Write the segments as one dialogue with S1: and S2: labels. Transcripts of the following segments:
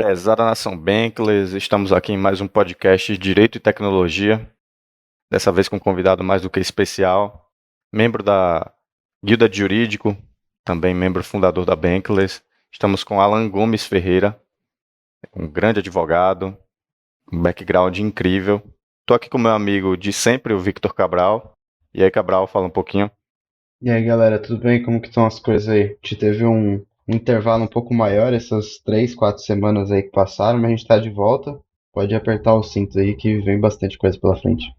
S1: Prezada nação Bankless, estamos aqui em mais um podcast de Direito e Tecnologia, dessa vez com um convidado mais do que especial, membro da Guilda de Jurídico, também membro fundador da Bankless. Estamos com Alan Gomes Ferreira, um grande advogado, um background incrível. Estou aqui com meu amigo de sempre, o Victor Cabral. E aí, Cabral, fala um pouquinho.
S2: E aí, galera, tudo bem? Como que estão as coisas aí? Te teve um intervalo um pouco maior essas 3, 4 semanas aí que passaram, mas a gente tá de volta. Pode apertar os cintos aí que vem bastante coisa pela frente.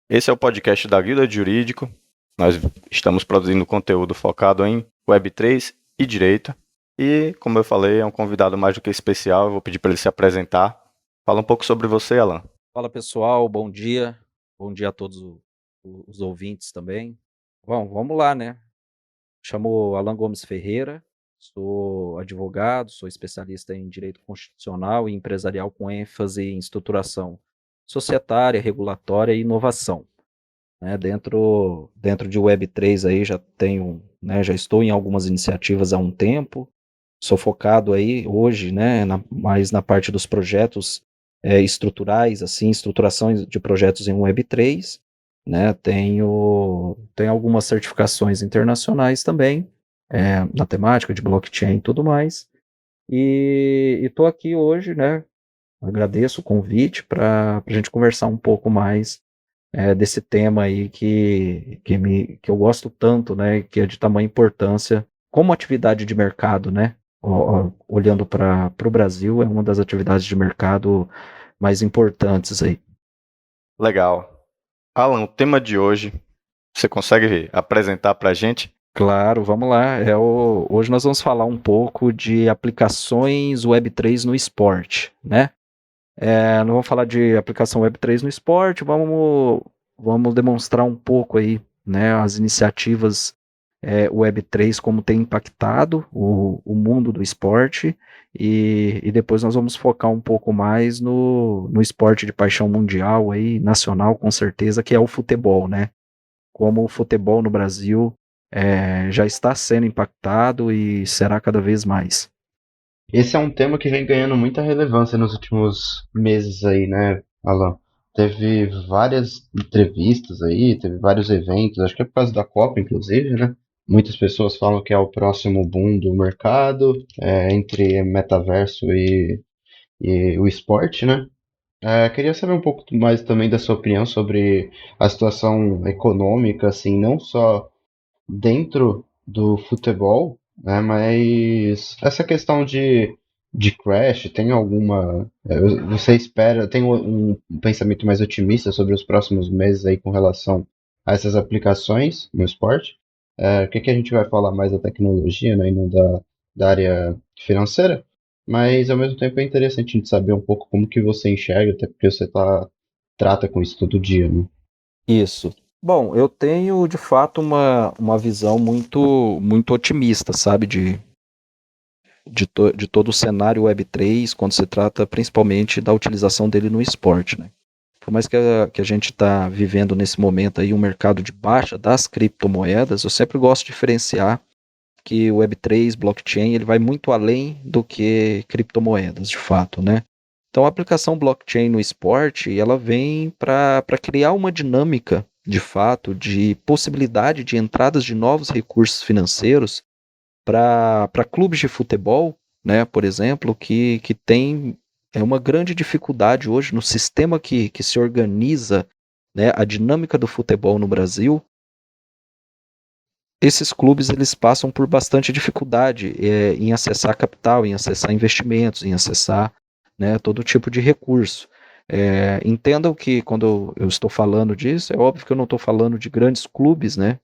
S1: Esse é o podcast da Guilda de Jurídico. Nós estamos produzindo conteúdo focado em Web3 e Direito. E, como eu falei, é um convidado mais do que especial. Eu vou pedir para ele se apresentar. Fala um pouco sobre você, Alan.
S3: Fala pessoal, bom dia. Bom dia a todos os ouvintes também. Bom, vamos lá, né? Chamo Alan Gomes Ferreira, sou advogado, sou especialista em direito constitucional e empresarial com ênfase em estruturação societária, regulatória e inovação. Né? Dentro de Web3 aí já tenho, né, já estou em algumas iniciativas há um tempo. Sou focado aí hoje, né, mais na parte dos projetos estruturais, assim, estruturações de projetos em Web3, né, tenho algumas certificações internacionais também, na temática de blockchain e tudo mais, e estou aqui hoje, né, agradeço o convite para a gente conversar um pouco mais desse tema aí que eu gosto tanto, né, que é de tamanha importância como atividade de mercado, né, olhando para o Brasil, é uma das atividades de mercado mais importantes aí.
S1: Legal. Alan, o tema de hoje, você consegue apresentar para a gente?
S3: Claro, vamos lá. Hoje nós vamos falar um pouco de aplicações Web3 no esporte, né? Não vamos falar de aplicação Web3 no esporte, vamos demonstrar um pouco aí, né, as iniciativas Web3, como tem impactado o mundo do esporte, e depois nós vamos focar um pouco mais no esporte de paixão mundial, aí, nacional, com certeza, que é o futebol, né? Como o futebol no Brasil já está sendo impactado e será cada vez mais.
S2: Esse é um tema que vem ganhando muita relevância nos últimos meses aí, né, Alan? Teve várias entrevistas aí, teve vários eventos, acho que é por causa da Copa, inclusive, né? Muitas pessoas falam que é o próximo boom do mercado, entre metaverso e o esporte, né? Queria saber um pouco mais também da sua opinião sobre a situação econômica, assim, não só dentro do futebol, né, mas essa questão de crash, tem alguma. Você espera, tem um pensamento mais otimista sobre os próximos meses aí com relação a essas aplicações no esporte? O que que a gente vai falar mais da tecnologia, né, e não da área financeira? Mas ao mesmo tempo é interessante a gente saber um pouco como que você enxerga, até porque você trata com isso todo dia, né?
S3: Isso. Bom, eu tenho de fato uma visão muito otimista, sabe, de todo o cenário Web3, quando se trata principalmente da utilização dele no esporte, né? Por mais que a gente está vivendo nesse momento aí um mercado de baixa das criptomoedas, eu sempre gosto de diferenciar que o Web3, blockchain, ele vai muito além do que criptomoedas, de fato, né? Então, a aplicação blockchain no esporte, ela vem para criar uma dinâmica, de fato, de possibilidade de entradas de novos recursos financeiros para clubes de futebol, né, por exemplo, que tem uma grande dificuldade hoje no sistema que se organiza, né, a dinâmica do futebol no Brasil. Esses clubes eles passam por bastante dificuldade em acessar capital, em acessar investimentos, em acessar, né, todo tipo de recurso. Entendam que quando eu estou falando disso, é óbvio que eu não estou falando de grandes clubes, né,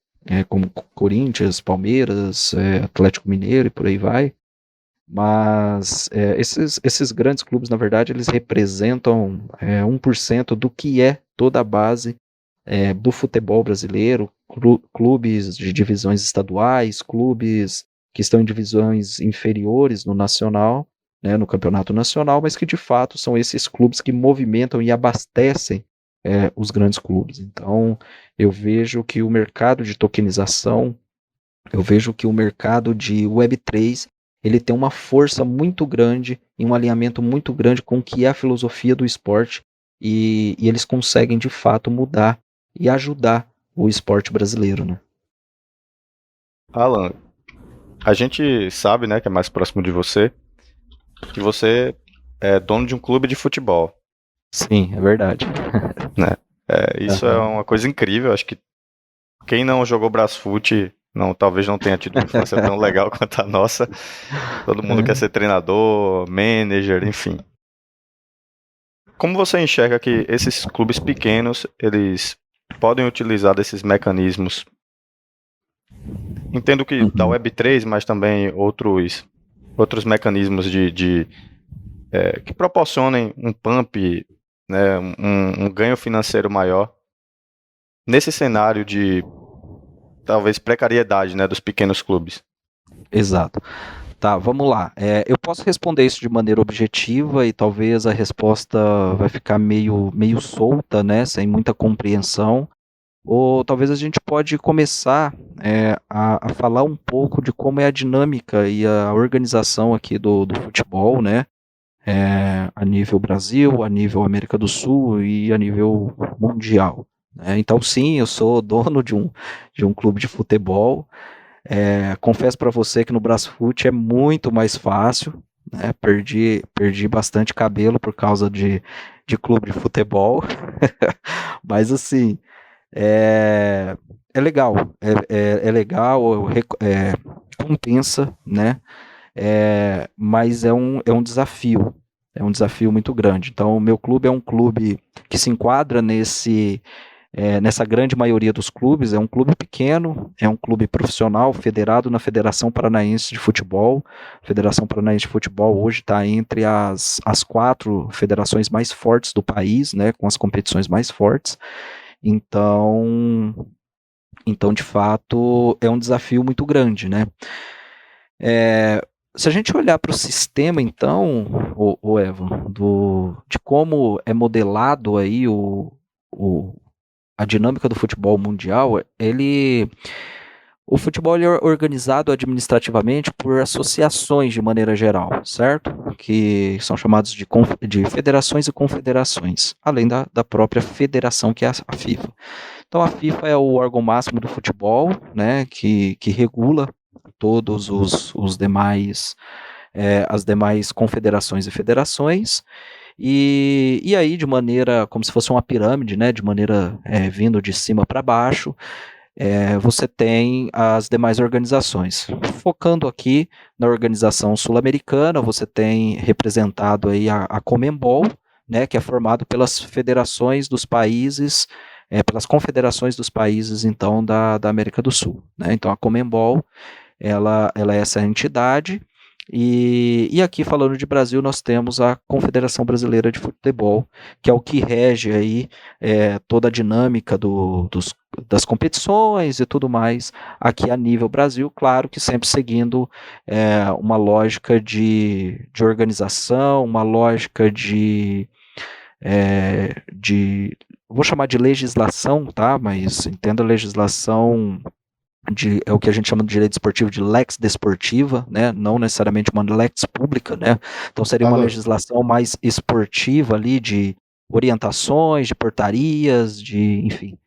S3: como Corinthians, Palmeiras, Atlético Mineiro e por aí vai, mas esses grandes clubes, na verdade, eles representam 1% do que é toda a base do futebol brasileiro, clubes de divisões estaduais, clubes que estão em divisões inferiores no nacional, né, no campeonato nacional, mas que de fato são esses clubes que movimentam e abastecem os grandes clubes. Então, eu vejo que o mercado de tokenização, eu vejo que o mercado de Web3, ele tem uma força muito grande e um alinhamento muito grande com o que é a filosofia do esporte, e eles conseguem de fato mudar e ajudar o esporte brasileiro, né?
S1: Alan, a gente sabe, né, que é mais próximo de você, que você é dono de um clube de futebol,
S3: Sim, é verdade.
S1: né? Isso é uma coisa incrível. Acho que quem não jogou Brasfoot talvez não tenha tido uma infância tão legal quanto a nossa. Todo mundo quer ser treinador, manager, enfim. Como você enxerga que esses clubes pequenos, eles podem utilizar desses mecanismos? Entendo que da Web3, mas também outros mecanismos que proporcionem um pump, né, um ganho financeiro maior nesse cenário de talvez precariedade, né, dos pequenos clubes.
S3: Exato. Tá, vamos lá. Eu posso responder isso de maneira objetiva e talvez a resposta vai ficar meio solta, né, sem muita compreensão. Ou talvez a gente pode começar a falar um pouco de como é a dinâmica e a organização aqui do futebol, né? A nível Brasil, a nível América do Sul e a nível mundial, né? Então, sim, eu sou dono de um clube de futebol. Confesso para você que no Brasfoot é muito mais fácil, né? Perdi bastante cabelo por causa de clube de futebol, mas assim, é legal, é legal, compensa, né? Mas é um desafio muito grande. Então, o meu clube é um clube que se enquadra nessa grande maioria dos clubes, é um clube pequeno, é um clube profissional, federado na Federação Paranaense de Futebol. A Federação Paranaense de Futebol hoje está entre as 4 federações mais fortes do país, né, com as competições mais fortes. Então, de fato, é um desafio muito grande, né? Se a gente olhar para o sistema, então, o Evan, de como é modelado aí a dinâmica do futebol mundial, o futebol ele é organizado administrativamente por associações de maneira geral, certo? Que são chamados de federações e confederações, além da própria federação, que é a FIFA. Então a FIFA é o órgão máximo do futebol, né, que regula todos os demais, as demais confederações e federações, e aí de maneira, como se fosse uma pirâmide, né, de maneira vindo de cima para baixo, você tem as demais organizações. Focando aqui na organização sul-americana, você tem representado aí a Conmebol, né, que é formado pelas federações dos países, pelas confederações dos países, então, da América do Sul, né? Então, a Conmebol, ela é essa entidade, e aqui, falando de Brasil, nós temos a Confederação Brasileira de Futebol, que é o que rege aí toda a dinâmica das competições e tudo mais aqui a nível Brasil, claro que sempre seguindo uma lógica de organização, uma lógica vou chamar de legislação, tá? Mas entenda a legislação é o que a gente chama de direito esportivo de lex desportiva, né? Não necessariamente uma lex pública, né? Então seria uma legislação mais esportiva ali, de orientações, de portarias, enfim.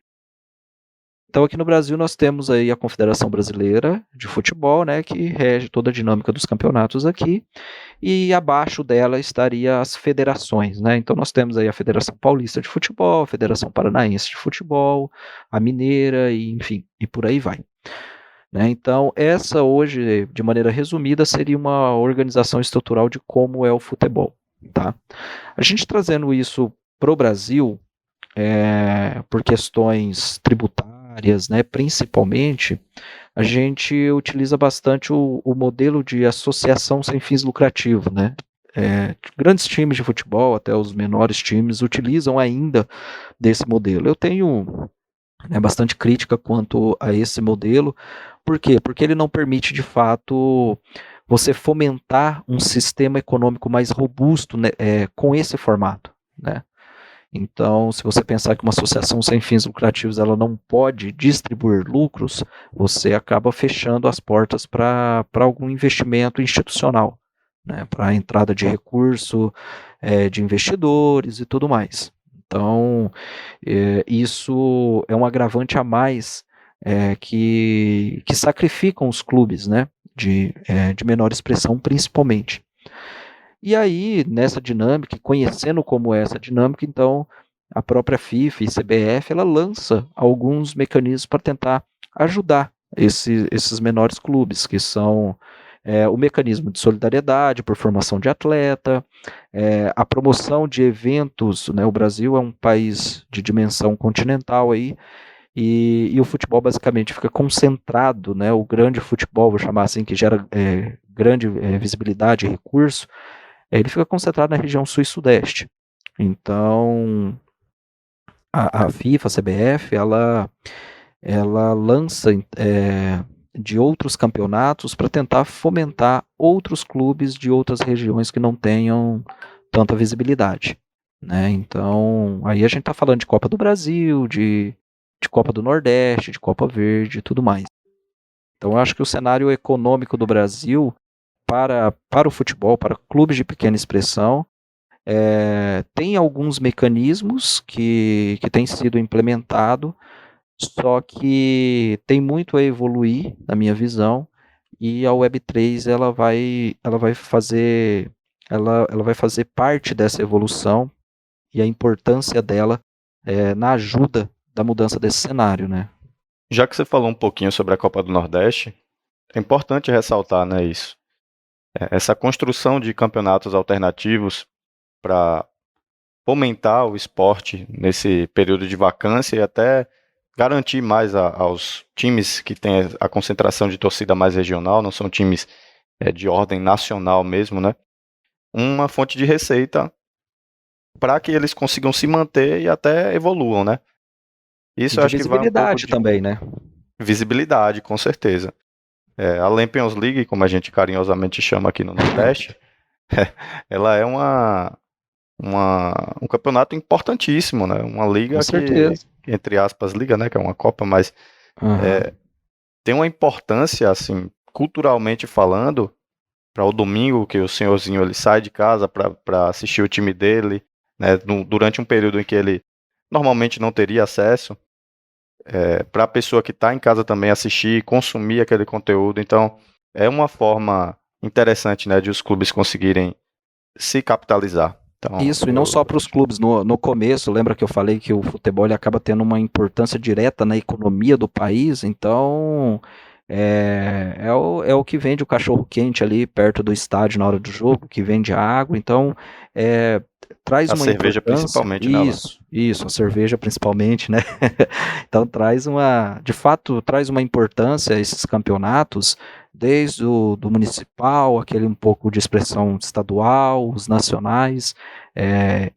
S3: Então aqui no Brasil nós temos aí a Confederação Brasileira de Futebol, né, que rege toda a dinâmica dos campeonatos aqui, e abaixo dela estaria as federações, né? Então nós temos aí a Federação Paulista de Futebol, a Federação Paranaense de Futebol, a Mineira, e enfim, e por aí vai. Né? Então, essa hoje, de maneira resumida, seria uma organização estrutural de como é o futebol. Tá? A gente trazendo isso para o Brasil, por questões tributárias, né, principalmente, a gente utiliza bastante o modelo de associação sem fins lucrativos. Né? Grandes times de futebol, até os menores times, utilizam ainda desse modelo. Eu tenho bastante crítica quanto a esse modelo. Por quê? Porque ele não permite, de fato, você fomentar um sistema econômico mais robusto, né, com esse formato. Né? Então, se você pensar que uma associação sem fins lucrativos ela não pode distribuir lucros, você acaba fechando as portas para algum investimento institucional, né, para a entrada de recurso, de investidores e tudo mais. Então, isso é um agravante a mais que sacrificam os clubes, né, de menor expressão, principalmente. E aí, nessa dinâmica, conhecendo como é essa dinâmica, então a própria FIFA e CBF ela lança alguns mecanismos para tentar ajudar esses menores clubes, que são o mecanismo de solidariedade por formação de atleta, a promoção de eventos, né? O Brasil é um país de dimensão continental aí, e o futebol basicamente fica concentrado, né? O grande futebol, vou chamar assim, que gera grande visibilidade e recurso, ele fica concentrado na região sul e sudeste. Então, a FIFA, a CBF, ela lança de outros campeonatos para tentar fomentar outros clubes de outras regiões que não tenham tanta visibilidade, né? Então, aí a gente está falando de Copa do Brasil, de Copa do Nordeste, de Copa Verde e tudo mais. Então, eu acho que o cenário econômico do Brasil para o futebol, para clubes de pequena expressão, tem alguns mecanismos que têm sido implementados, só que tem muito a evoluir, na minha visão, e a Web3 ela vai fazer parte dessa evolução e a importância dela na ajuda da mudança desse cenário, né?
S1: Já que você falou um pouquinho sobre a Copa do Nordeste, é importante ressaltar, né, isso. Essa construção de campeonatos alternativos para fomentar o esporte nesse período de vacância e até garantir mais aos times que têm a concentração de torcida mais regional, não são times de ordem nacional mesmo, né? Uma fonte de receita para que eles consigam se manter e até evoluam, né?
S3: E
S1: Isso eu
S3: de
S1: acho que vai um pouco
S3: visibilidade
S1: de
S3: também, né?
S1: visibilidade, com certeza. A Lampions League, como a gente carinhosamente chama aqui no Nordeste, ela é um campeonato importantíssimo, né? Uma
S3: Com
S1: liga que,
S3: certeza.
S1: entre aspas, liga, né? Que é uma Copa, mas
S3: Uhum.
S1: tem uma importância, assim, culturalmente falando, para o domingo que o senhorzinho ele sai de casa para assistir o time dele, né? Durante um período em que ele normalmente não teria acesso, para a pessoa que está em casa também assistir, consumir aquele conteúdo. Então, é uma forma interessante, né, de os clubes conseguirem se capitalizar. Então,
S3: Isso, e não só para os clubes. No começo, lembra que eu falei que o futebol ele acaba tendo uma importância direta na economia do país? Então, é o que vende o cachorro-quente ali perto do estádio na hora do jogo, que vende a água. Então, é, traz
S1: a
S3: uma
S1: cerveja
S3: importância.
S1: principalmente, né, Alan?
S3: Isso, a cerveja principalmente, né? Então, de fato, traz uma importância a esses campeonatos, desde o do municipal, aquele um pouco de expressão estadual, os nacionais.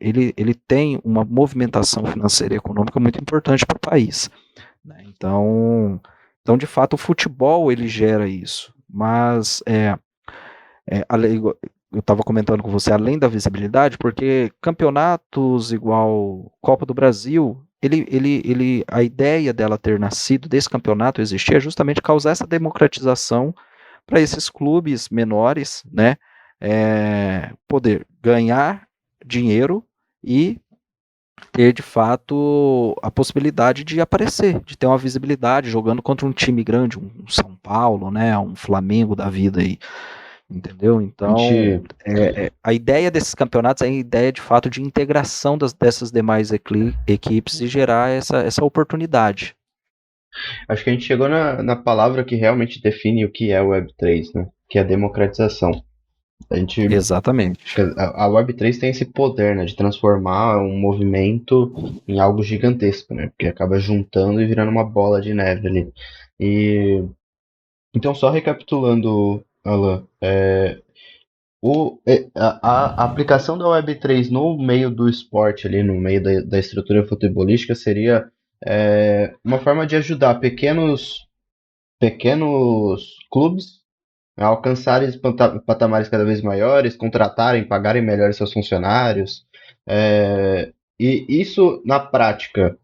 S3: Ele tem uma movimentação financeira e econômica muito importante para o país, né? Então, de fato, o futebol ele gera isso. Mas eu estava comentando com você, além da visibilidade, porque campeonatos igual Copa do Brasil, a ideia dela ter nascido, desse campeonato existir, é justamente causar essa democratização para esses clubes menores, né, poder ganhar dinheiro e ter de fato a possibilidade de aparecer, de ter uma visibilidade jogando contra um time grande, um São Paulo, né, um Flamengo da vida aí, entendeu?
S2: A
S3: Então,
S2: gente,
S3: a ideia desses campeonatos é a ideia de fato de integração dessas demais equipes e gerar essa oportunidade.
S2: acho que a gente chegou na palavra que realmente define o que é o Web3, né? Que é a democratização. A gente, acho
S3: Exatamente.
S2: que a Web3 tem esse poder, né, de transformar um movimento em algo gigantesco, né? Porque acaba juntando e virando uma bola de neve ali. E então, só recapitulando, Alan, a aplicação da Web3 no meio do esporte, ali no meio da estrutura futebolística, seria uma forma de ajudar pequenos clubes a alcançarem patamares cada vez maiores, contratarem, pagarem melhor seus funcionários, E isso na prática,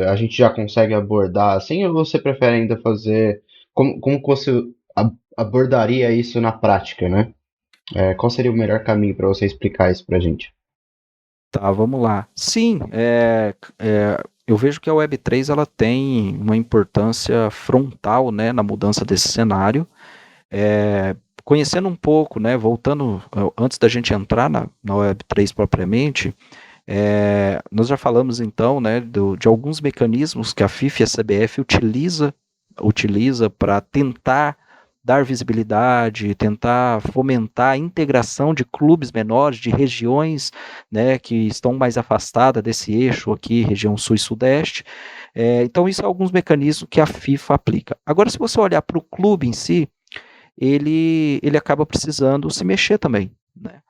S2: a gente já consegue abordar assim, ou você prefere ainda fazer. Como que você abordaria isso na prática, né? Qual seria o melhor caminho para você explicar isso pra gente?
S3: Tá, vamos lá. Sim, eu vejo que a Web3 ela tem uma importância frontal, né, na mudança desse cenário. Conhecendo um pouco, né, voltando antes da gente entrar na Web3 propriamente, nós já falamos então, né, de alguns mecanismos que a FIFA e a CBF utiliza para tentar dar visibilidade, tentar fomentar a integração de clubes menores, de regiões, né, que estão mais afastadas desse eixo aqui, região sul e sudeste. Então, isso é alguns mecanismos que a FIFA aplica. Agora, se você olhar para o clube em si, ele acaba precisando se mexer também, né?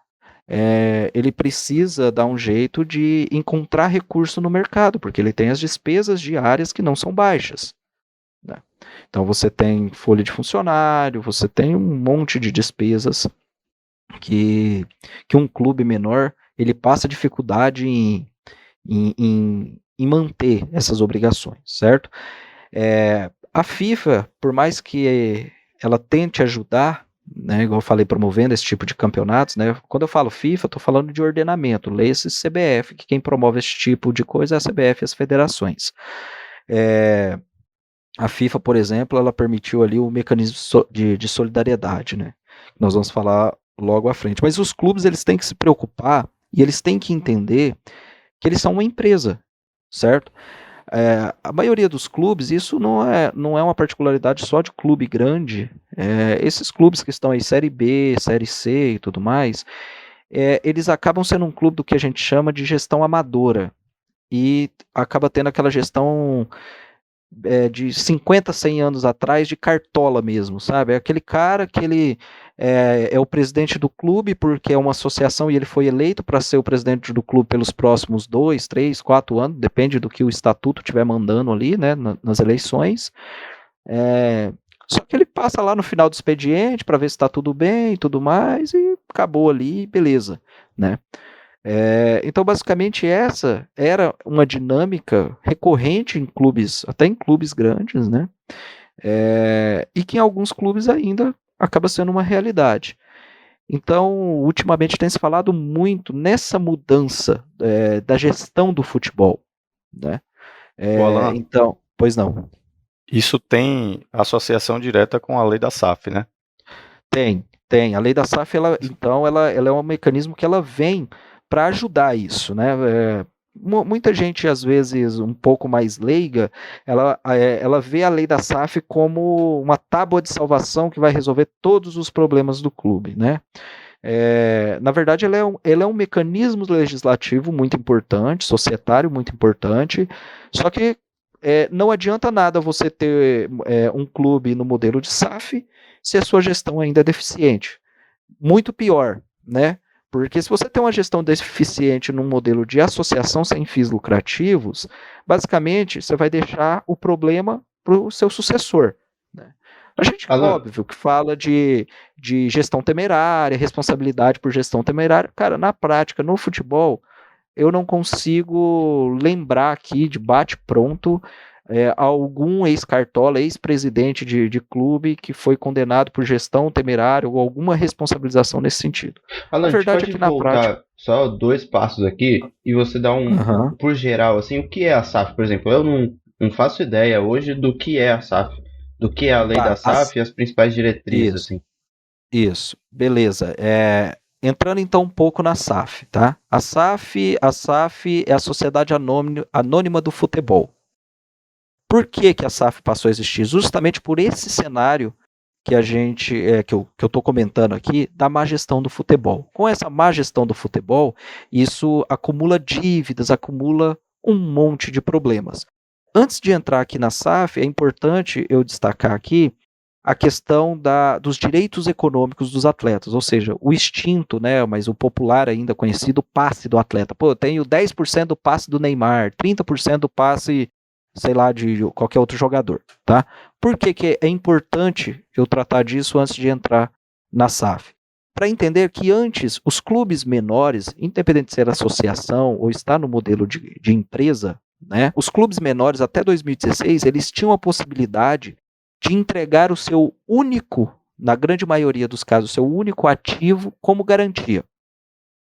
S3: Ele precisa dar um jeito de encontrar recurso no mercado, porque ele tem as despesas diárias que não são baixas, né? Então você tem folha de funcionário, você tem um monte de despesas que um clube menor ele passa dificuldade em manter essas obrigações, certo? A FIFA, por mais que ela tente ajudar, né, igual eu falei, promovendo esse tipo de campeonatos, né, quando eu falo FIFA, eu estou falando de ordenamento, leia-se CBF, que quem promove esse tipo de coisa é a CBF e as federações. A FIFA, por exemplo, ela permitiu ali o mecanismo de solidariedade, né, que nós vamos falar logo à frente. Mas os clubes, eles têm que se preocupar e eles têm que entender que eles são uma empresa, certo? A maioria dos clubes, isso não é uma particularidade só de clube grande. Esses clubes que estão aí, Série B, Série C e tudo mais, eles acabam sendo um clube do que a gente chama de gestão amadora. E acaba tendo aquela gestão de 50, 100 anos atrás, de cartola mesmo, sabe? É aquele cara que ele é o presidente do clube porque é uma associação e ele foi eleito para ser o presidente do clube pelos próximos 2, 3, 4 anos, depende do que o estatuto estiver mandando ali, né, nas eleições. Só que ele passa lá no final do expediente para ver se está tudo bem e tudo mais, e acabou ali, beleza, né? Então, basicamente, essa era uma dinâmica recorrente em clubes, até em clubes grandes, né? E que em alguns clubes ainda acaba sendo uma realidade. Então, ultimamente tem se falado muito nessa mudança da gestão do futebol, né?
S1: O Alan,
S3: Então, pois não.
S1: isso tem associação direta com a lei da SAF, né?
S3: Tem. A lei da SAF, ela é um mecanismo que ela vem para ajudar isso, né? Muita gente, às vezes, um pouco mais leiga, ela vê a lei da SAF como uma tábua de salvação que vai resolver todos os problemas do clube, né? Na verdade, ela é um mecanismo legislativo muito importante, societário muito importante, só que não adianta nada você ter um clube no modelo de SAF se a sua gestão ainda é deficiente. Muito pior, né? Porque se você tem uma gestão deficiente num modelo de associação sem fins lucrativos, basicamente você vai deixar o problema para o seu sucessor, né? A gente,
S2: Alan,
S3: óbvio, que fala de gestão temerária, responsabilidade por gestão temerária. Cara, na prática, no futebol, eu não consigo lembrar aqui de bate-pronto algum ex-cartola, ex-presidente de clube que foi condenado por gestão temerária ou alguma responsabilização nesse sentido.
S2: Alan,
S3: A
S2: a gente
S3: verdade é
S2: pode
S3: que na prática.
S2: voltar só 2 passos aqui e você dá
S3: Aham.
S2: por geral, assim, o que é a SAF, por exemplo? Eu não faço ideia hoje do que é a SAF, do que é a lei da
S3: Tá,
S2: SAF e as principais diretrizes,
S3: isso,
S2: assim.
S3: isso, beleza. Entrando então um pouco na SAF, tá? A SAF é a Sociedade Anônima do Futebol. Por que que a SAF passou a existir? Justamente por esse cenário que eu estou comentando aqui, da má gestão do futebol. Com essa má gestão do futebol, isso acumula dívidas, acumula um monte de problemas. Antes de entrar aqui na SAF, é importante eu destacar aqui a questão dos direitos econômicos dos atletas, ou seja, o extinto, né, mas o popular ainda conhecido passe do atleta. Pô, eu tenho 10% do passe do Neymar, 30% do passe, sei lá, de qualquer outro jogador, tá? Por que que é importante eu tratar disso antes de entrar na SAF? para entender que antes os clubes menores, independente de ser associação ou estar no modelo de empresa, né, os clubes menores até 2016 eles tinham a possibilidade de entregar o seu único, na grande maioria dos casos, o seu único ativo como garantia.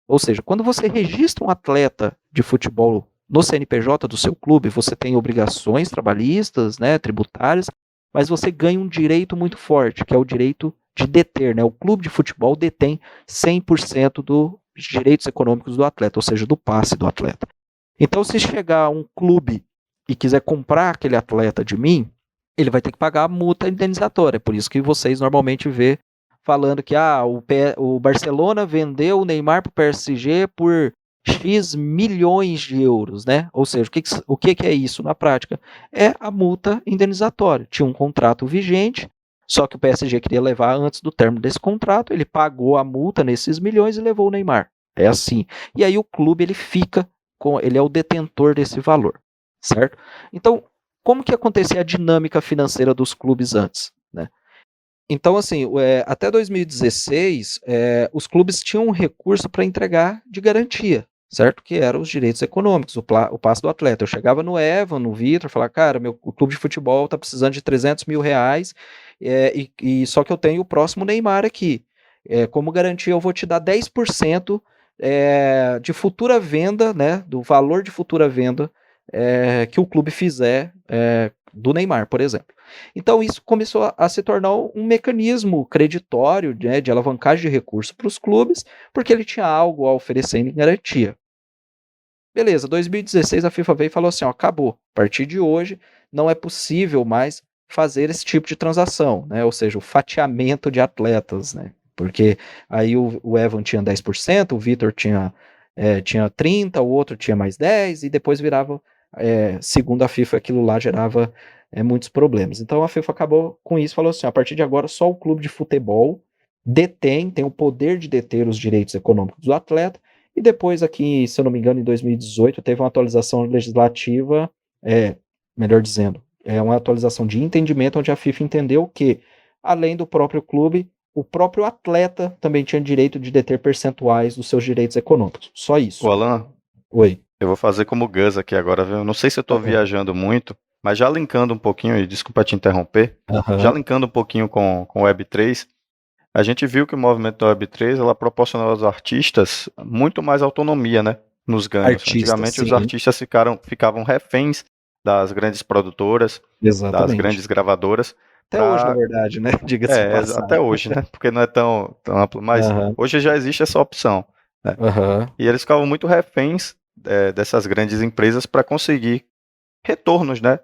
S3: Ou seja, quando você registra um atleta de futebol no CNPJ do seu clube, você tem obrigações trabalhistas, né, tributárias, mas você ganha um direito muito forte, que é o direito de deter, né? O clube de futebol detém 100% dos direitos econômicos do atleta, ou seja, do passe do atleta. Então, se chegar um clube e quiser comprar aquele atleta de mim, ele vai ter que pagar a multa indenizatória. Por isso que vocês normalmente vê falando que o Barcelona vendeu o Neymar para o PSG por X milhões de euros, né? Ou seja, o que é isso na prática? É a multa indenizatória. Tinha um contrato vigente, só que o PSG queria levar antes do término desse contrato, ele pagou a multa nesses milhões e levou o Neymar. É assim. E aí o clube ele é o detentor desse valor, certo? Então, como que acontecia a dinâmica financeira dos clubes antes, né? Então, assim, até 2016, os clubes tinham um recurso para entregar de garantia, certo? Que eram os direitos econômicos, o passe do atleta. Eu chegava no Evan, no Vitor, falava, cara, o clube de futebol está precisando de 300 mil reais, só que eu tenho o próximo Neymar aqui. Como garantia, eu vou te dar 10% de futura venda, né, do valor de futura venda que o clube fizer do Neymar, por exemplo. Então isso começou a se tornar um mecanismo creditório, né, de alavancagem de recursos para os clubes, porque ele tinha algo a oferecer em garantia. Beleza, 2016 a FIFA veio e falou assim, ó, acabou, a partir de hoje não é possível mais fazer esse tipo de transação, né, ou seja, o fatiamento de atletas, né, porque aí o Evan tinha 10%, o Vitor tinha 30%, o outro tinha mais 10%, e depois virava, segundo a FIFA, aquilo lá gerava muitos problemas. Então a FIFA acabou com isso, falou assim, a partir de agora só o clube de futebol tem o poder de deter os direitos econômicos do atleta, e depois aqui, se eu não me engano, em 2018, teve uma atualização legislativa, melhor dizendo, uma atualização de entendimento, onde a FIFA entendeu que, além do próprio clube, o próprio atleta também tinha direito de deter percentuais dos seus direitos econômicos. Só isso.
S1: O Alan,
S3: Oi.
S1: eu vou fazer como o Gus aqui agora, viu? Não sei se eu tô viajando muito, mas já linkando um pouquinho, e desculpa te interromper, já linkando um pouquinho com o Web3, a gente viu que o movimento da Web3, ela proporcionou aos artistas muito mais autonomia, né, nos ganhos. Antigamente os artistas ficavam reféns das grandes produtoras, das grandes gravadoras.
S3: Até hoje, na verdade, né? Diga-se de passagem.
S1: Até hoje, né? Porque não é tão amplo, mas hoje já existe essa opção, né? E eles ficavam muito reféns dessas grandes empresas para conseguir retornos, né?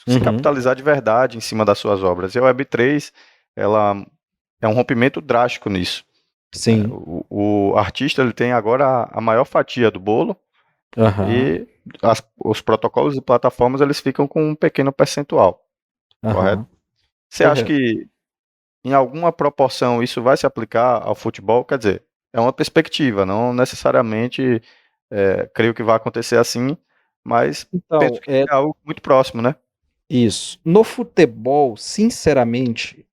S1: Se capitalizar de verdade em cima das suas obras. E a Web3, ela é um rompimento drástico nisso.
S3: Sim.
S1: O artista ele tem agora a maior fatia do bolo e os protocolos e plataformas eles ficam com um pequeno percentual, correto? Você acha que em alguma proporção isso vai se aplicar ao futebol? Quer dizer, é uma perspectiva, não necessariamente creio que vai acontecer assim, mas penso que é algo muito próximo, né?
S3: Isso. No futebol, sinceramente,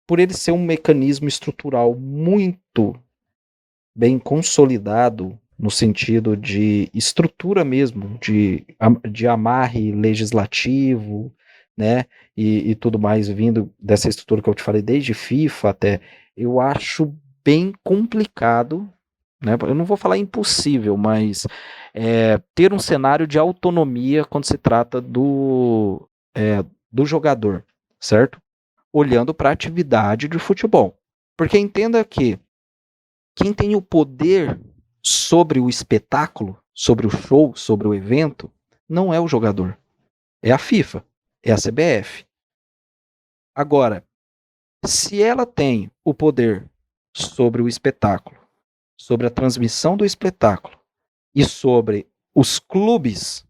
S3: por ele ser um mecanismo estrutural muito bem consolidado, no sentido de estrutura mesmo, de amarre legislativo, né, e tudo mais, vindo dessa estrutura que eu te falei, desde FIFA até, eu acho bem complicado, né, eu não vou falar impossível, mas ter um cenário de autonomia quando se trata do jogador, certo? Olhando para a atividade de futebol. Porque entenda que quem tem o poder sobre o espetáculo, sobre o show, sobre o evento, não é o jogador. É a FIFA, é a CBF. Agora, se ela tem o poder sobre o espetáculo, sobre a transmissão do espetáculo e sobre os clubes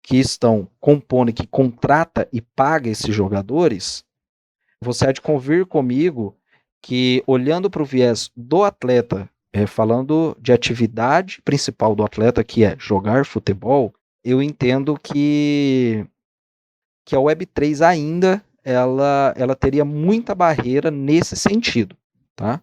S3: que estão compondo, que contrata e paga esses jogadores, você há de convir comigo que, olhando para o viés do atleta, falando de atividade principal do atleta, que é jogar futebol, eu entendo que a Web3 ainda ela teria muita barreira nesse sentido, tá?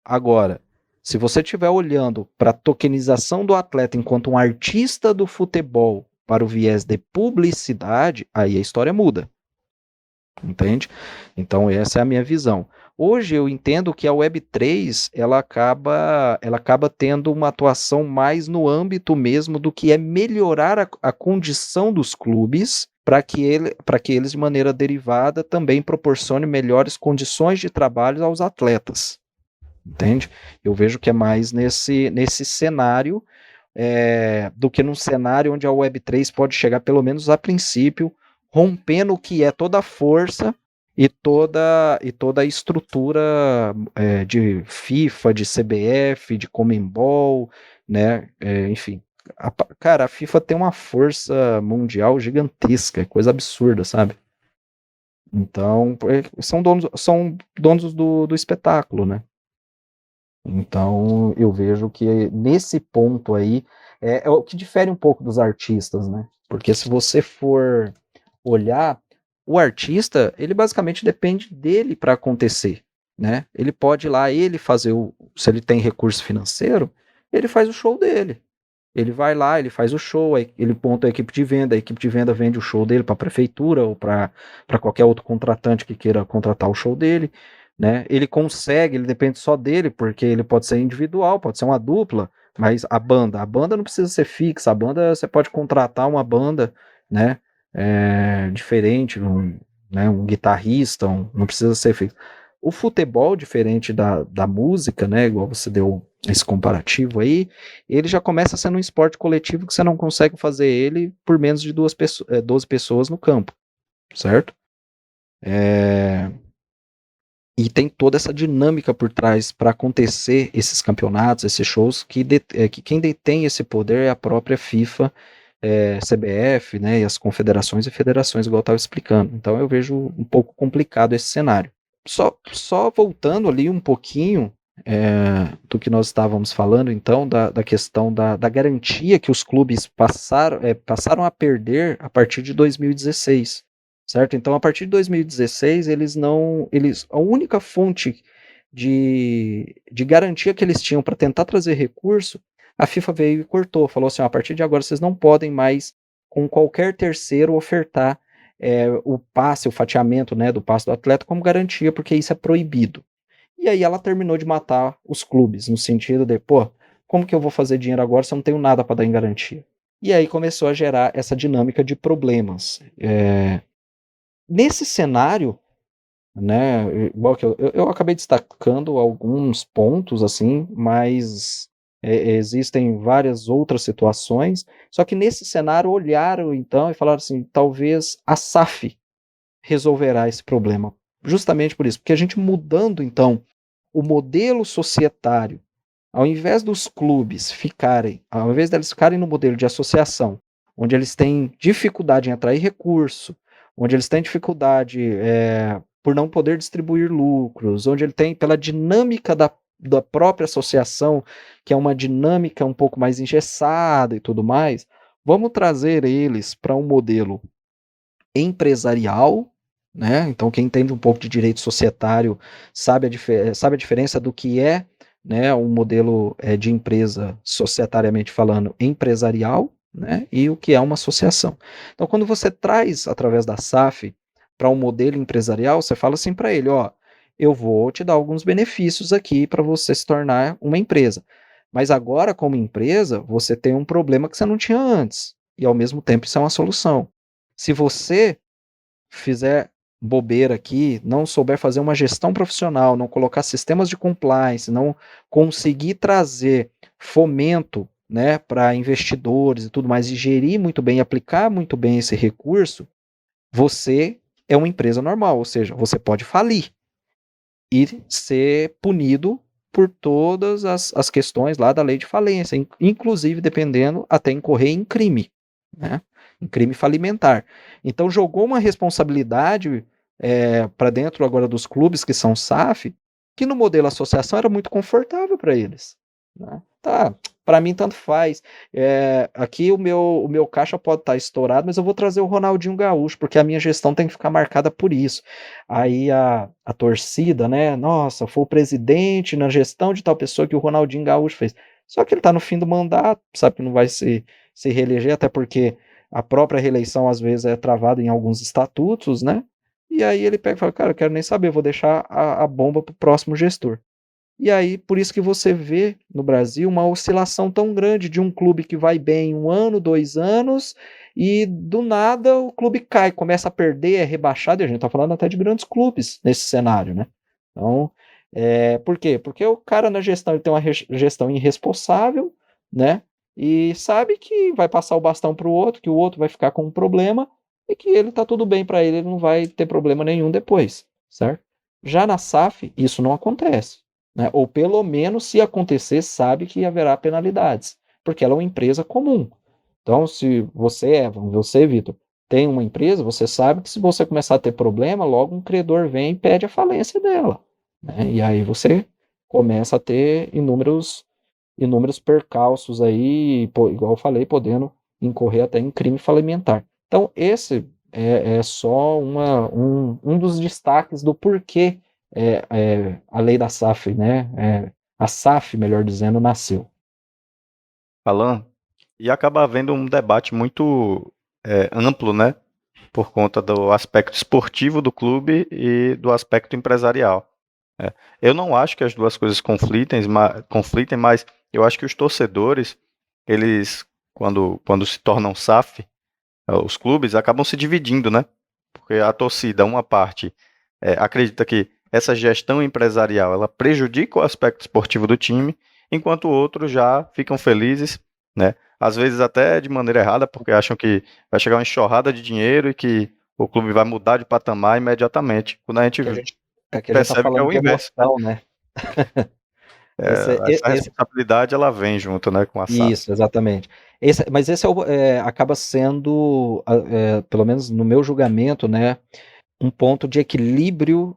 S3: Agora, se você estiver olhando para a tokenização do atleta enquanto um artista do futebol para o viés de publicidade, aí a história muda. Entende? Então essa é a minha visão. Hoje eu entendo que a Web3 ela acaba tendo uma atuação mais no âmbito mesmo do que é melhorar a condição dos clubes para que eles de maneira derivada também proporcione melhores condições de trabalho aos atletas. Entende? Eu vejo que é mais nesse cenário do que num cenário onde a Web3 pode chegar, pelo menos a princípio, rompendo o que é toda a força e toda a estrutura de FIFA, de CBF, de Conmebol, né? Enfim, cara, a FIFA tem uma força mundial gigantesca, é coisa absurda, sabe? Então, são donos do espetáculo, né? Então, eu vejo que nesse ponto aí é o que difere um pouco dos artistas, né? Porque se você for olhar, o artista, ele basicamente depende dele para acontecer, né? Ele pode ir lá, ele fazer se ele tem recurso financeiro, ele faz o show dele. Ele vai lá, ele faz o show, ele monta a equipe de venda vende o show dele para a prefeitura ou para qualquer outro contratante que queira contratar o show dele, né? Ele consegue, ele depende só dele, porque ele pode ser individual, pode ser uma dupla, mas a banda não precisa ser fixa, a banda você pode contratar uma banda, né? Diferente, um guitarrista, não precisa ser fixo. O futebol, diferente da música, né? Igual você deu esse comparativo aí, ele já começa sendo um esporte coletivo que você não consegue fazer ele por menos de 12 pessoas no campo, certo? E tem toda essa dinâmica por trás para acontecer esses campeonatos, esses shows, que quem detém esse poder é a própria FIFA, CBF, né, e as confederações e federações, igual eu estava explicando. Então eu vejo um pouco complicado esse cenário. Só voltando ali um pouquinho do que nós estávamos falando, então, da questão da garantia que os clubes passaram a perder a partir de 2016, certo? Então, a partir de 2016, a única fonte de garantia que eles tinham para tentar trazer recurso, a FIFA veio e cortou, falou assim, a partir de agora vocês não podem mais, com qualquer terceiro, ofertar o passe, o fatiamento, né, do passe do atleta como garantia, porque isso é proibido. E aí ela terminou de matar os clubes, no sentido de, como que eu vou fazer dinheiro agora se eu não tenho nada para dar em garantia? E aí começou a gerar essa dinâmica de problemas. Nesse cenário, né, igual que eu acabei destacando alguns pontos, assim, mas existem várias outras situações, só que nesse cenário olharam então e falaram assim, talvez a SAF resolverá esse problema. Justamente por isso, porque a gente mudando então o modelo societário, ao invés dos clubes ao invés deles ficarem no modelo de associação, onde eles têm dificuldade em atrair recurso, onde eles têm dificuldade por não poder distribuir lucros, onde ele tem pela dinâmica da própria associação, que é uma dinâmica um pouco mais engessada e tudo mais, vamos trazer eles para um modelo empresarial, né? Então quem entende um pouco de direito societário sabe a diferença do que é, né, um modelo de empresa, societariamente falando, empresarial, né, e o que é uma associação. Então quando você traz através da SAF para um modelo empresarial, você fala assim para ele, eu vou te dar alguns benefícios aqui para você se tornar uma empresa. Mas agora, como empresa, você tem um problema que você não tinha antes. E ao mesmo tempo isso é uma solução. Se você fizer bobeira aqui, não souber fazer uma gestão profissional, não colocar sistemas de compliance, não conseguir trazer fomento, né, para investidores e tudo mais, e gerir muito bem, aplicar muito bem esse recurso, você é uma empresa normal, ou seja, você pode falir e ser punido por todas as questões lá da lei de falência, inclusive dependendo até incorrer em crime, né? Em crime falimentar. Então jogou uma responsabilidade para dentro agora dos clubes que são SAF, que no modelo associação era muito confortável para eles, né? tá, para mim tanto faz. Aqui o meu caixa pode estar estourado, mas eu vou trazer o Ronaldinho Gaúcho, porque a minha gestão tem que ficar marcada por isso. Aí a torcida, né? Nossa, foi o presidente na gestão de tal pessoa que o Ronaldinho Gaúcho fez. Só que ele está no fim do mandato, sabe que não vai se reeleger, até porque a própria reeleição às vezes é travada em alguns estatutos, né? E aí ele pega e fala, cara, eu quero nem saber, vou deixar a bomba para o próximo gestor. E aí, por isso que você vê no Brasil uma oscilação tão grande de um clube que vai bem 1 ano, 2 anos, e do nada o clube cai, começa a perder, é rebaixado, e a gente está falando até de grandes clubes nesse cenário, né? Então, por quê? Porque o cara na gestão ele tem uma gestão irresponsável, né? E sabe que vai passar o bastão para o outro, que o outro vai ficar com um problema, e que ele tá tudo bem para ele, ele não vai ter problema nenhum depois, certo? Já na SAF, isso não acontece. Né? Ou pelo menos, se acontecer, sabe que haverá penalidades, porque ela é uma empresa comum. Então, se você, você, Vitor, tem uma empresa, você sabe que se você começar a ter problema, logo um credor vem e pede a falência dela. Né? E aí você começa a ter inúmeros percalços aí, igual eu falei, podendo incorrer até em crime falimentar. Então, esse é só um dos destaques do porquê a lei da SAF, né? A SAF, melhor dizendo, nasceu.
S1: Alan, e acaba havendo um debate muito amplo, né? Por conta do aspecto esportivo do clube e do aspecto empresarial. Eu não acho que as duas coisas conflitem, mas eu acho que os torcedores, eles, quando se tornam SAF, os clubes acabam se dividindo, né? Porque a torcida, uma parte, acredita que essa gestão empresarial ela prejudica o aspecto esportivo do time, enquanto outros já ficam felizes, né? Às vezes até de maneira errada, porque acham que vai chegar uma enxurrada de dinheiro e que o clube vai mudar de patamar imediatamente. Quando a gente
S3: Que a gente tá
S1: percebe que é
S3: falando
S1: o
S3: de
S1: inverso, né?
S3: emoção, né?
S1: Essa responsabilidade ela vem junto, né, com a SAF.
S3: Isso, exatamente. Mas esse acaba sendo, pelo menos no meu julgamento, né, um ponto de equilíbrio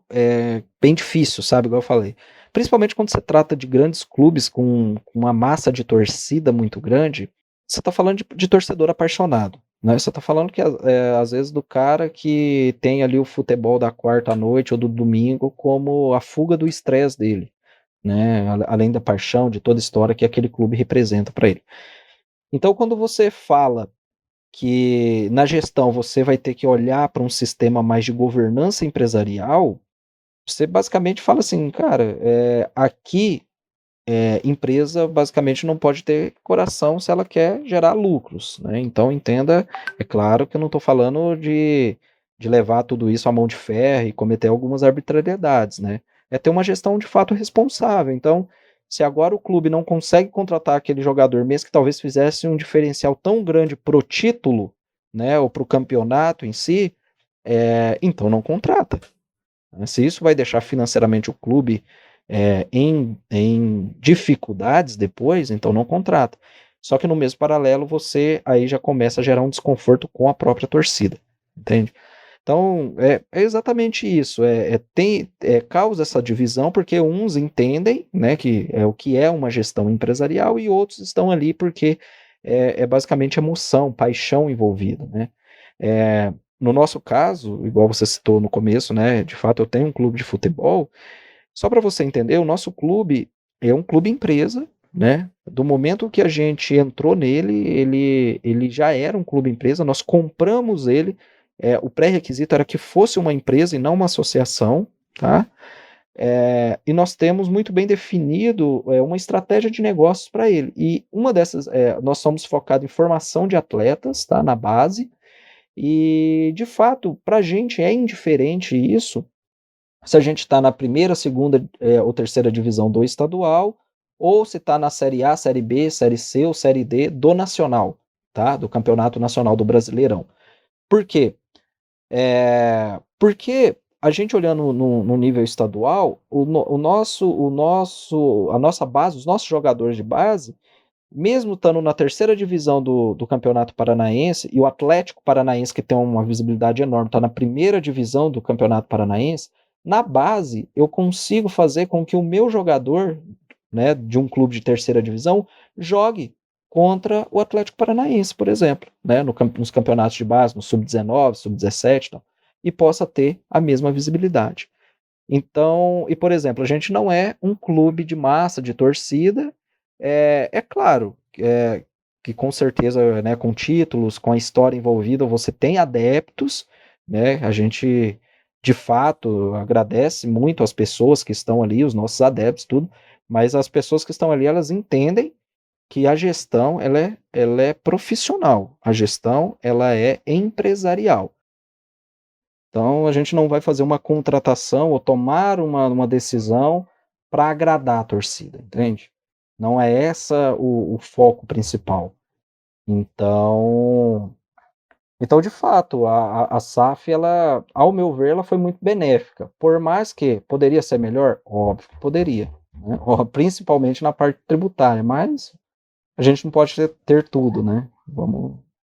S3: bem difícil, sabe? Igual eu falei. Principalmente quando se trata de grandes clubes com uma massa de torcida muito grande, você está falando de torcedor apaixonado. Né? Você está falando que às vezes do cara que tem ali o futebol da quarta à noite ou do domingo como a fuga do estresse dele, né? Além da paixão, de toda a história que aquele clube representa para ele. Então, quando você fala que na gestão você vai ter que olhar para um sistema mais de governança empresarial, você basicamente fala assim, cara, aqui empresa basicamente não pode ter coração se ela quer gerar lucros, né? Então entenda, é claro que eu não estou falando de levar tudo isso à mão de ferro e cometer algumas arbitrariedades, né? É ter uma gestão de fato responsável. Então, se agora o clube não consegue contratar aquele jogador, mesmo que talvez fizesse um diferencial tão grande pro título, né, ou pro campeonato em si, então não contrata. Se isso vai deixar financeiramente o clube em dificuldades depois, então não contrata. Só que no mesmo paralelo, você aí já começa a gerar um desconforto com a própria torcida, entende? Então, é exatamente isso, causa essa divisão porque uns entendem, né, que é o que é uma gestão empresarial e outros estão ali porque é basicamente emoção, paixão envolvida, né? No nosso caso, igual você citou no começo, né, de fato eu tenho um clube de futebol, só para você entender, o nosso clube é um clube empresa, né? Do momento que a gente entrou nele, ele já era um clube empresa, nós compramos ele, o pré-requisito era que fosse uma empresa e não uma associação, tá? E nós temos muito bem definido uma estratégia de negócios para ele. E uma dessas, nós somos focados em formação de atletas, tá? Na base, e de fato, para a gente é indiferente isso, se a gente está na primeira, segunda ou terceira divisão do estadual, ou se está na Série A, Série B, Série C ou Série D do Nacional, tá? Do Campeonato Nacional do Brasileirão. Por quê? Porque a gente olhando no nível estadual, a nossa base, os nossos jogadores de base, mesmo estando na terceira divisão do Campeonato Paranaense, e o Atlético Paranaense, que tem uma visibilidade enorme, está na primeira divisão do Campeonato Paranaense, na base eu consigo fazer com que o meu jogador, né, de um clube de terceira divisão, jogue contra o Atlético Paranaense, por exemplo, né, nos campeonatos de base, no sub-19, sub-17, e possa ter a mesma visibilidade. Então, e por exemplo, a gente não é um clube de massa, de torcida, é claro que com certeza, né, com títulos, com a história envolvida, você tem adeptos, né, a gente de fato agradece muito as pessoas que estão ali, os nossos adeptos, tudo, mas as pessoas que estão ali, elas entendem que a gestão, ela é profissional, a gestão, ela é empresarial. Então, a gente não vai fazer uma contratação ou tomar uma decisão para agradar a torcida, entende? Não é essa o foco principal. Então, de fato, a SAF, ela, ao meu ver, ela foi muito benéfica. Por mais que poderia ser melhor, óbvio que poderia, né? Principalmente na parte tributária, mas a gente não pode ter tudo, né?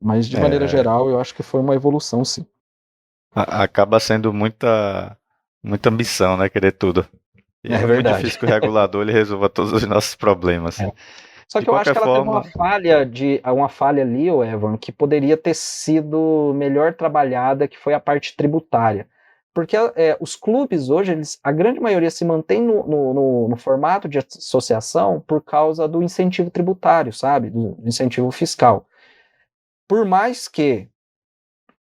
S3: Mas de maneira geral, eu acho que foi uma evolução, sim.
S1: Acaba sendo muita ambição, né? Querer tudo. E
S3: É
S1: é muito
S3: verdade.
S1: difícil que o regulador ele resolva todos os nossos problemas.
S3: É. Só
S1: De
S3: que eu acho
S1: qualquer
S3: que ela teve
S1: forma,
S3: uma falha ali, Evan, que poderia ter sido melhor trabalhada, que foi a parte tributária. Porque os clubes hoje, a grande maioria se mantém no formato de associação por causa do incentivo tributário, sabe? Do incentivo fiscal. Por mais que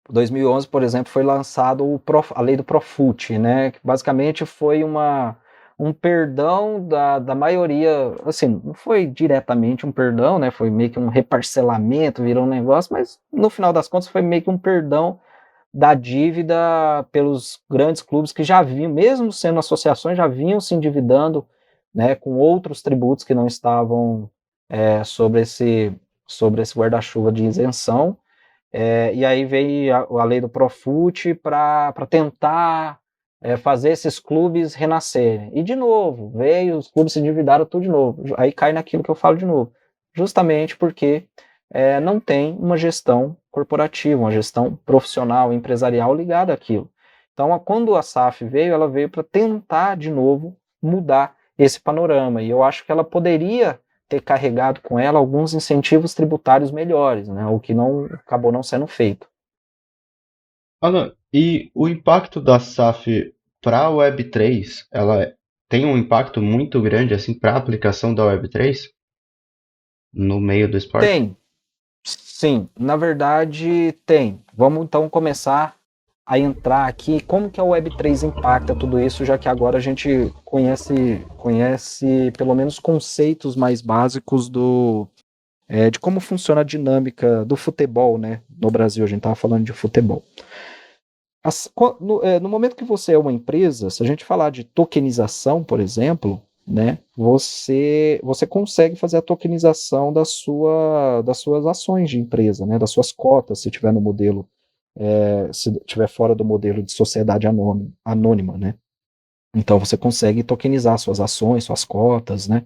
S3: 2011, por exemplo, foi lançado a lei do Profut, né? Que basicamente foi um perdão da maioria, assim, não foi diretamente um perdão, né? Foi meio que um reparcelamento, virou um negócio, mas no final das contas foi meio que um perdão da dívida pelos grandes clubes que já vinham, mesmo sendo associações, já vinham se endividando, né? Com outros tributos que não estavam sobre esse guarda-chuva de isenção. E aí veio a lei do Profut para tentar fazer esses clubes renascerem. E de novo, veio, os clubes se endividaram tudo de novo. Aí cai naquilo que eu falo de novo. Justamente porque não tem uma gestão corporativa, uma gestão profissional, empresarial ligada àquilo. Então, quando a SAF veio, ela veio para tentar de novo mudar esse panorama. E eu acho que ela poderia ter carregado com ela alguns incentivos tributários melhores, né? O que acabou não sendo feito.
S2: Alan, e o impacto da SAF para a Web3, ela tem um impacto muito grande assim para a aplicação da Web3 no meio do esporte?
S3: Tem, sim, na verdade tem. Vamos então começar a entrar aqui. Como que a Web3 impacta tudo isso, já que agora a gente conhece pelo menos conceitos mais básicos de como funciona a dinâmica do futebol, né? No Brasil, a gente estava falando de futebol. No momento que você é uma empresa, se a gente falar de tokenização, por exemplo, né, você consegue fazer a tokenização das suas ações de empresa, né, das suas cotas, se tiver no modelo, se tiver fora do modelo de sociedade anônima, né. Então você consegue tokenizar suas ações, suas cotas, né.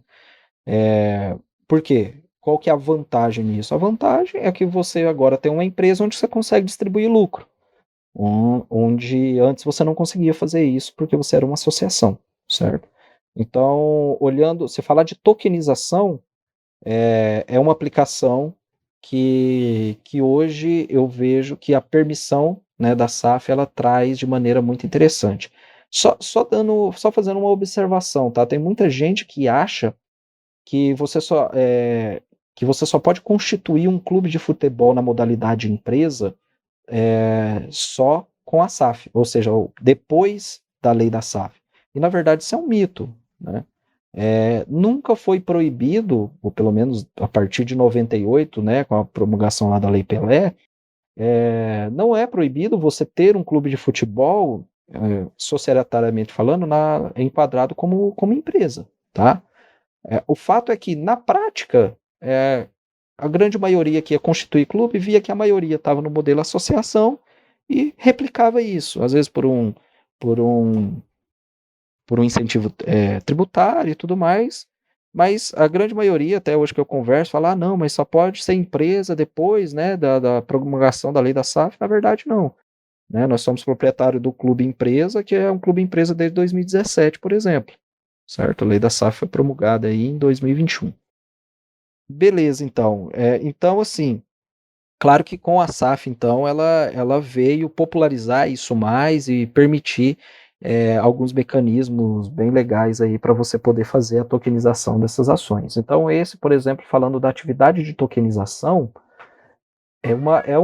S3: Por quê? Qual que é a vantagem nisso? A vantagem é que você agora tem uma empresa onde você consegue distribuir lucro. Onde antes você não conseguia fazer isso porque você era uma associação, certo? Então, se falar de tokenização, é uma aplicação que hoje eu vejo que a permissão, né, da SAF ela traz de maneira muito interessante. Só fazendo uma observação, tá? Tem muita gente que acha que que você só pode constituir um clube de futebol na modalidade empresa só com a SAF, ou seja, depois da lei da SAF. E na verdade isso é um mito, né? Nunca foi proibido, ou pelo menos a partir de 98, né, com a promulgação lá da Lei Pelé, não é proibido você ter um clube de futebol, societariamente falando, enquadrado como empresa, tá? O fato é que, na prática, a grande maioria que ia constituir clube via que a maioria estava no modelo associação e replicava isso, às vezes por um, por um incentivo tributário e tudo mais, mas a grande maioria, até hoje que eu converso, fala, não, mas só pode ser empresa depois, né, da promulgação da lei da SAF. Na verdade, não. Né? Nós somos proprietário do clube empresa, que é um clube empresa desde 2017, por exemplo. certo? A lei da SAF foi promulgada aí em 2021. Beleza, então. Então, assim, claro que com a SAF, então, ela veio popularizar isso mais e permitir alguns mecanismos bem legais aí para você poder fazer a tokenização dessas ações. Então, esse, por exemplo, falando da atividade de tokenização, é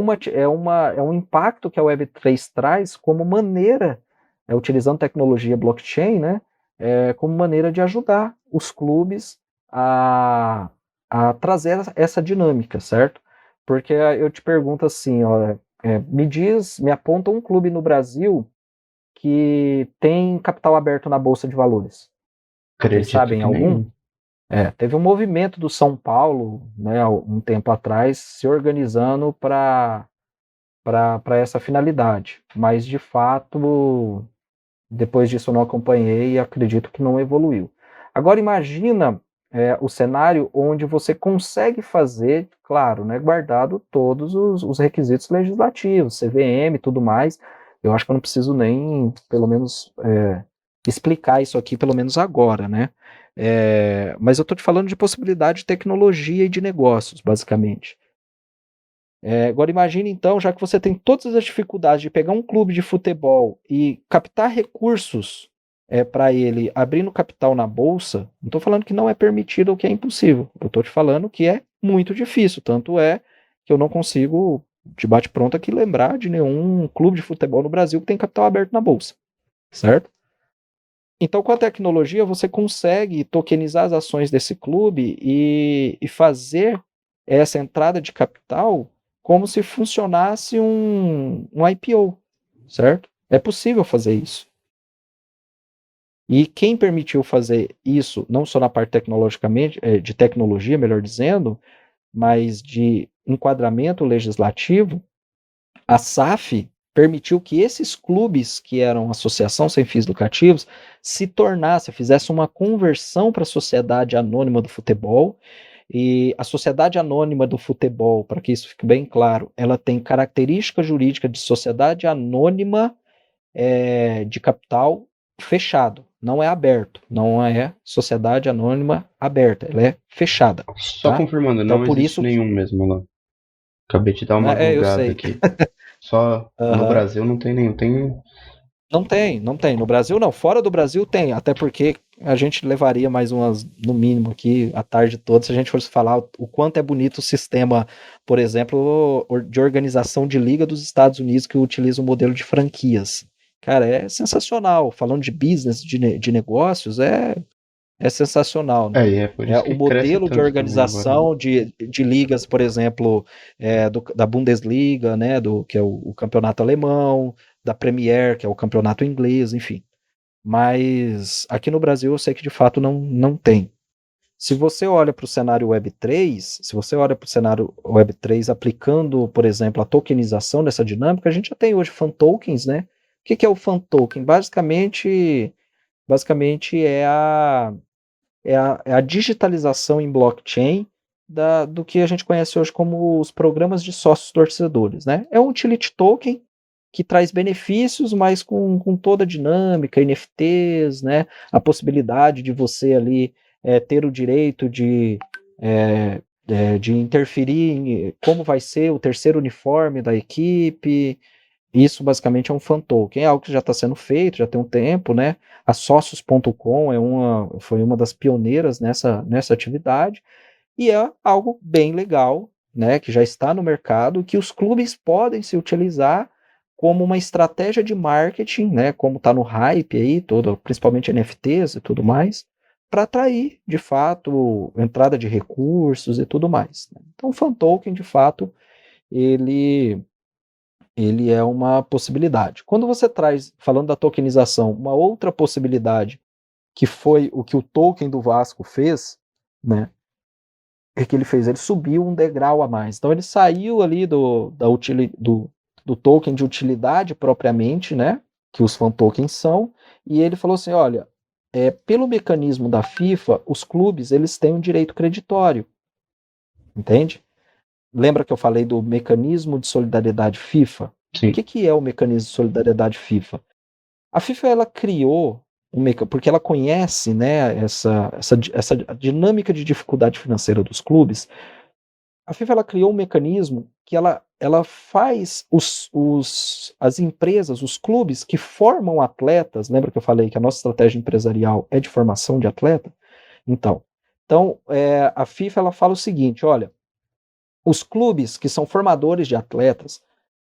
S3: um impacto que a Web3 traz como maneira, utilizando tecnologia blockchain, né, como maneira de ajudar os clubes a, a trazer essa dinâmica, certo? Porque eu te pergunto assim, ó, me aponta um clube no Brasil que tem capital aberto na Bolsa de Valores. Vocês
S2: Acredito
S3: sabem
S2: que
S3: algum?
S2: nenhum.
S3: Teve um movimento do São Paulo, né, um tempo atrás, se organizando para essa finalidade. Mas, de fato, depois disso eu não acompanhei e acredito que não evoluiu. Agora, imagina o cenário onde você consegue fazer, claro, né, guardado todos os requisitos legislativos, CVM e tudo mais. Eu acho que eu não preciso nem, pelo menos, explicar isso aqui, pelo menos agora, né? Mas eu estou te falando de possibilidade de tecnologia e de negócios, basicamente. Agora imagine então, já que você tem todas as dificuldades de pegar um clube de futebol e captar recursos para ele abrindo capital na bolsa, não estou falando que não é permitido ou que é impossível. Eu estou te falando que é muito difícil. Tanto é que eu não consigo, de bate-pronto aqui, lembrar de nenhum clube de futebol no Brasil que tem capital aberto na bolsa. Certo? Então, com a tecnologia, você consegue tokenizar as ações desse clube e fazer essa entrada de capital como se funcionasse um IPO, certo? É possível fazer isso. E quem permitiu fazer isso, não só na parte de tecnologia, melhor dizendo, mas de enquadramento legislativo, a SAF permitiu que esses clubes, que eram associação sem fins lucrativos, fizessem uma conversão para a sociedade anônima do futebol. E a sociedade anônima do futebol, para que isso fique bem claro, ela tem característica jurídica de sociedade anônima de capital fechado, não é aberto, não é sociedade anônima aberta, ela é fechada.
S2: Só
S3: Tá?
S2: confirmando,
S3: Então,
S2: não
S3: por
S2: existe
S3: isso que.
S2: nenhum mesmo lá. Acabei de dar uma
S3: Eu
S2: googada
S3: sei.
S2: aqui. Só no
S3: Aham.
S2: Brasil não tem nenhum. Tem.
S3: Não tem, não tem. No Brasil não. Fora do Brasil tem, até porque a gente levaria mais umas, no mínimo aqui, a tarde toda, se a gente fosse falar o quanto é bonito o sistema, por exemplo, de organização de liga dos Estados Unidos que utiliza o modelo de franquias. Cara, é sensacional. Falando de business, de negócios, é sensacional, né?
S2: E é por isso
S3: O
S2: que cresce
S3: modelo de
S2: tanto também agora, né?
S3: organização de ligas, por exemplo, da Bundesliga, né, que é o campeonato alemão, da Premier, que é o campeonato inglês, enfim. Mas aqui no Brasil eu sei que de fato não tem. Se você olha para o cenário Web3, se você olha para o cenário Web3 aplicando, por exemplo, a tokenização dessa dinâmica, a gente já tem hoje fan tokens, né? O que é o fan token? Basicamente é a digitalização em blockchain do que a gente conhece hoje como os programas de sócios torcedores, né? É um utility token que traz benefícios, mas com toda a dinâmica, NFTs, né? A possibilidade de você ali ter o direito de interferir em como vai ser o terceiro uniforme da equipe. Isso basicamente é um fan token, é algo que já está sendo feito, já tem um tempo, né? A Socios.com foi uma das pioneiras nessa atividade, e é algo bem legal, né? Que já está no mercado, que os clubes podem se utilizar como uma estratégia de marketing, né? Como está no hype aí, principalmente NFTs e tudo mais, para atrair, de fato, entrada de recursos e tudo mais, né? Então, o fan token, de fato, ele é uma possibilidade. Quando você traz, falando da tokenização, uma outra possibilidade, que foi o que o token do Vasco fez, né? O que ele fez? Ele subiu um degrau a mais. Então ele saiu ali do token de utilidade propriamente, né? Que os fan tokens são, e ele falou assim: olha, pelo mecanismo da FIFA, os clubes eles têm um direito creditório, entende? Lembra que eu falei do mecanismo de solidariedade FIFA? O
S2: Sim.
S3: que é o mecanismo de solidariedade FIFA? A FIFA ela criou porque ela conhece, né, essa dinâmica de dificuldade financeira dos clubes. A FIFA ela criou um mecanismo que ela faz as empresas, os clubes que formam atletas. Lembra que eu falei que a nossa estratégia empresarial é de formação de atleta? Então, a FIFA ela fala o seguinte: olha, os clubes que são formadores de atletas,